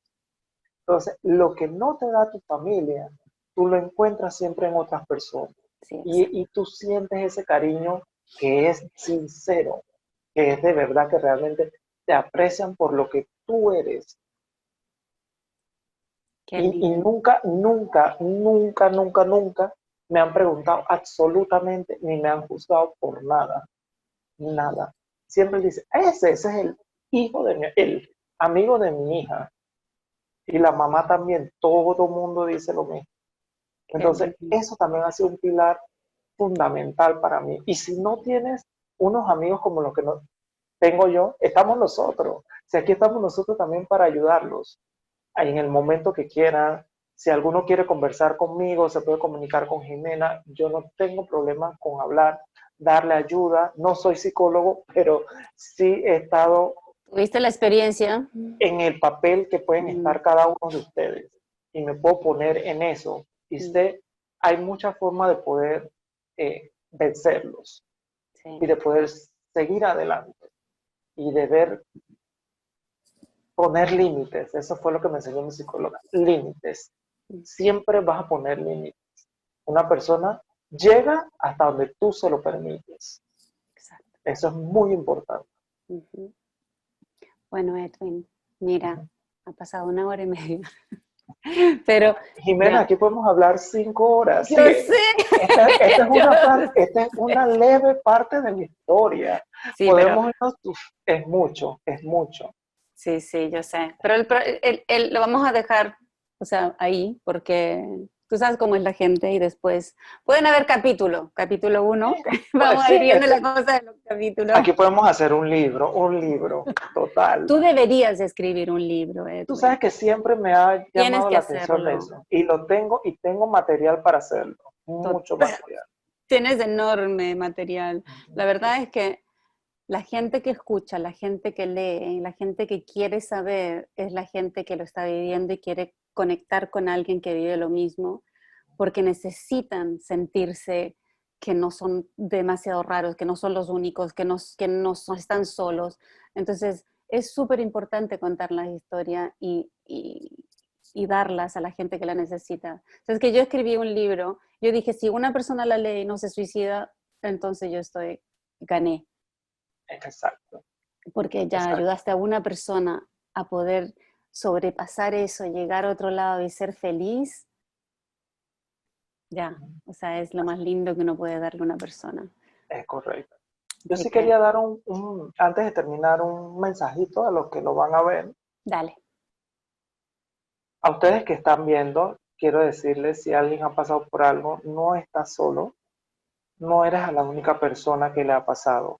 Entonces, lo que no te da tu familia, tú lo encuentras siempre en otras personas. sí es. Y tú sientes ese cariño que es sincero, que es de verdad, que realmente te aprecian por lo que tú eres. Qué Y lindo. nunca me han preguntado absolutamente ni me han juzgado por nada, nada. Siempre dice, ese es el hijo de el amigo de mi hija. Y la mamá también, todo el mundo dice lo mismo. Qué Entonces, lindo. eso también ha sido un pilar fundamental para mí. Y si no tienes unos amigos como los que no tengo yo, estamos nosotros. Si aquí estamos nosotros también para ayudarlos en el momento que quieran. Si alguno quiere conversar conmigo, se puede comunicar con Jimena. Yo no tengo problema con hablar, darle ayuda. No soy psicólogo, pero sí he estado ¿Tuviste la experiencia? en el papel que pueden Mm, estar cada uno de ustedes y me puedo poner en eso. Y mm, sé, hay muchas formas de poder vencerlos sí. y de poder seguir adelante y de ver, poner límites. Eso fue lo que me enseñó mi psicóloga. Límites. Mm, Siempre vas a poner límites. Una persona llega hasta donde tú se lo permites. exacto. Eso es muy importante. Ujú. Bueno, Edwin, mira, ha pasado 1 hora y media, pero Jimena, ya, aquí podemos hablar 5 horas. yo Sí, sé, yo sé. esta es una leve parte de mi historia. Sí, pero Podemos irnos, uf, es mucho, es mucho. sí, sí, yo sé. Pero lo vamos a dejar, o sea, ahí, porque tú sabes cómo es la gente y después pueden haber capítulo uno, Sí, vamos pues a sí, ir viendo la cosa de los capítulos. aquí podemos hacer un libro total. Tú deberías de escribir un libro, Tú Edwin. sabes que siempre me ha Tienes llamado que la atención hacerlo. eso. Y lo tengo y tengo material para hacerlo. Mucho material. Tienes enorme material. La verdad es que la gente que escucha, la gente que lee, la gente que quiere saber, es la gente que lo está viviendo y quiere conectar con alguien que vive lo mismo, porque necesitan sentirse que no son demasiado raros, que no son los únicos, están solos. Entonces, es súper importante contar las historias y darlas a la gente que la necesita. Entonces, que yo escribí un libro, yo dije, si una persona la lee y no se suicida, entonces gané, Exacto, porque ya exacto. ayudaste a una persona a poder sobrepasar eso, llegar a otro lado y ser feliz, ya, o sea, es lo más lindo que uno puede darle a una persona. Es correcto. Yo Así sí que, quería dar antes de terminar, un mensajito a los que lo van a ver. dale. A ustedes que están viendo, quiero decirles, si alguien ha pasado por algo, no estás solo, no eres la única persona que le ha pasado.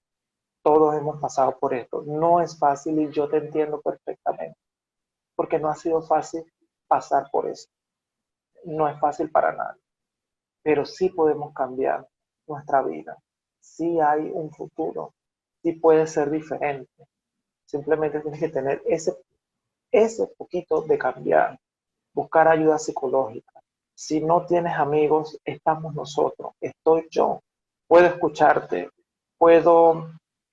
Todos hemos pasado por esto. No es fácil y yo te entiendo perfectamente, porque no ha sido fácil pasar por eso. No es fácil para nadie, pero sí podemos cambiar nuestra vida. Sí hay un futuro, sí puede ser diferente. Simplemente tienes que tener ese poquito de cambiar, buscar ayuda psicológica. Si no tienes amigos, estamos nosotros, estoy yo. Puedo escucharte, puedo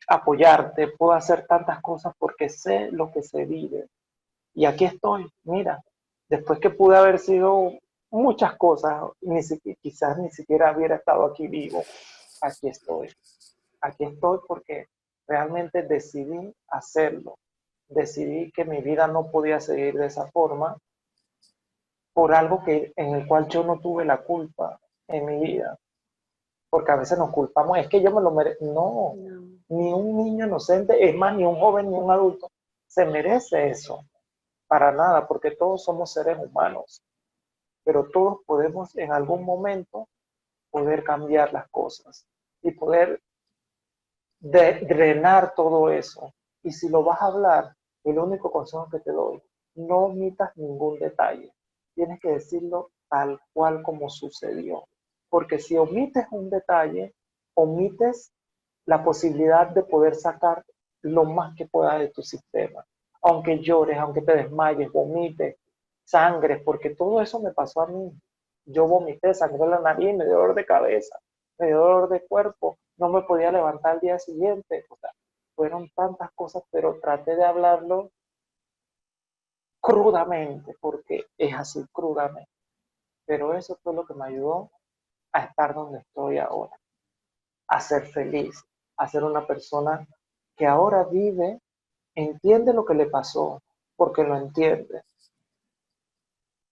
apoyarte, puedo hacer tantas cosas porque sé lo que se vive. Y aquí estoy, mira, después que pude haber sido muchas cosas, quizás ni siquiera hubiera estado aquí vivo, aquí estoy. Aquí estoy porque realmente decidí hacerlo. Decidí que mi vida no podía seguir de esa forma por algo en el cual yo no tuve la culpa en mi vida. Porque a veces nos culpamos, es que yo me lo merezco. No, No. ni un niño inocente, es más, ni un joven, ni un adulto, se merece eso. Para nada, porque todos somos seres humanos. Pero todos podemos en algún momento poder cambiar las cosas y poder drenar todo eso. Y si lo vas a hablar, el único consejo que te doy, no omitas ningún detalle. Tienes que decirlo tal cual como sucedió. Porque si omites un detalle, omites la posibilidad de poder sacar lo más que puedas de tu sistema. Aunque llores, aunque te desmayes, vomites, sangres, porque todo eso me pasó a mí. Yo vomité, sangré la nariz, me dio dolor de cabeza, me dio dolor de cuerpo, no me podía levantar al día siguiente. O sea, fueron tantas cosas, pero traté de hablarlo crudamente, porque es así, crudamente. Pero eso fue lo que me ayudó a estar donde estoy ahora, a ser feliz, a ser una persona que ahora vive, entiende lo que le pasó, porque lo entiende.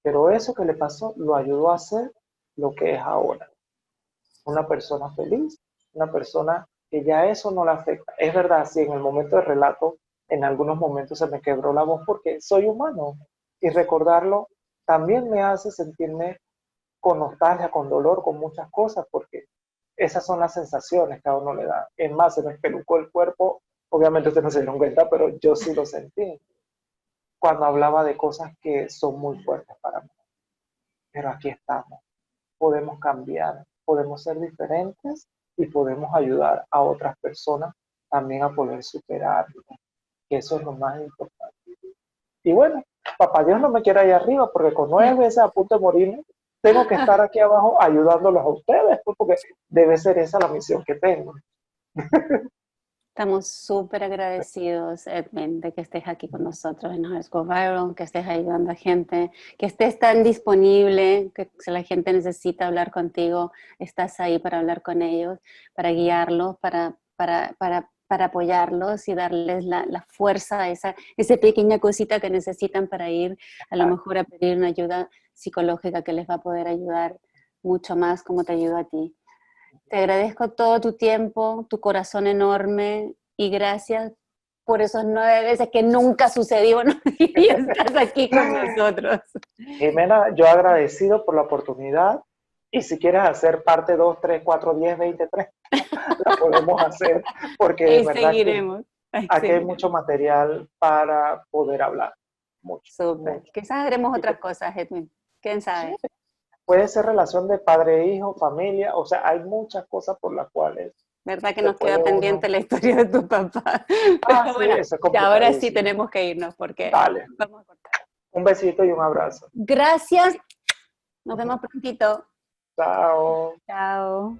Pero eso que le pasó lo ayudó a ser lo que es ahora. Una persona feliz, una persona que ya eso no la afecta. Es verdad, sí, en el momento del relato, en algunos momentos se me quebró la voz porque soy humano y recordarlo también me hace sentirme con nostalgia, con dolor, con muchas cosas, porque esas son las sensaciones que a uno le da. Es más, se me espelucó el cuerpo, obviamente ustedes no se dieron cuenta, pero yo sí lo sentí, cuando hablaba de cosas que son muy fuertes para mí. Pero aquí estamos, podemos cambiar, podemos ser diferentes y podemos ayudar a otras personas también a poder superarlo, que eso es lo más importante. Y bueno, papá Dios no me quiere ahí arriba, porque con 9 veces a punto de morirme, tengo que estar aquí abajo ayudándolos a ustedes, pues, porque debe ser esa la misión que tengo. Estamos súper agradecidos, Edwin, de que estés aquí con nosotros en Hearts Go Viral, que estés ayudando a gente, que estés tan disponible, que si la gente necesita hablar contigo, estás ahí para hablar con ellos, para guiarlos, para apoyarlos y darles la fuerza, esa pequeña cosita que necesitan para ir a lo mejor a pedir una ayuda psicológica que les va a poder ayudar mucho más como te ayuda a ti. Te agradezco todo tu tiempo, tu corazón enorme y gracias por esos 9 veces que nunca sucedió, ¿no? Y estás aquí con nosotros. Jimena, yo agradecido por la oportunidad y si quieres hacer parte 2, 3, 4, 10, 23, la podemos hacer porque de Ahí verdad que seguiremos. Ahí aquí hay mucho seguiremos. material para poder hablar. Mucho, Súper. mucho. Quizás haremos Y que, otras cosas, Edwin. ¿Quién sí, sabe? puede ser relación de padre-hijo, familia, o sea, hay muchas cosas por las cuales ¿Verdad que se nos queda puede pendiente uno. la historia de tu papá? Ah, Pero sí, bueno, eso es ya ahora sí complicadísimo. tenemos que irnos porque Dale, vamos a cortar. un besito y un abrazo. Gracias. Nos vemos prontito. Chao. Chao.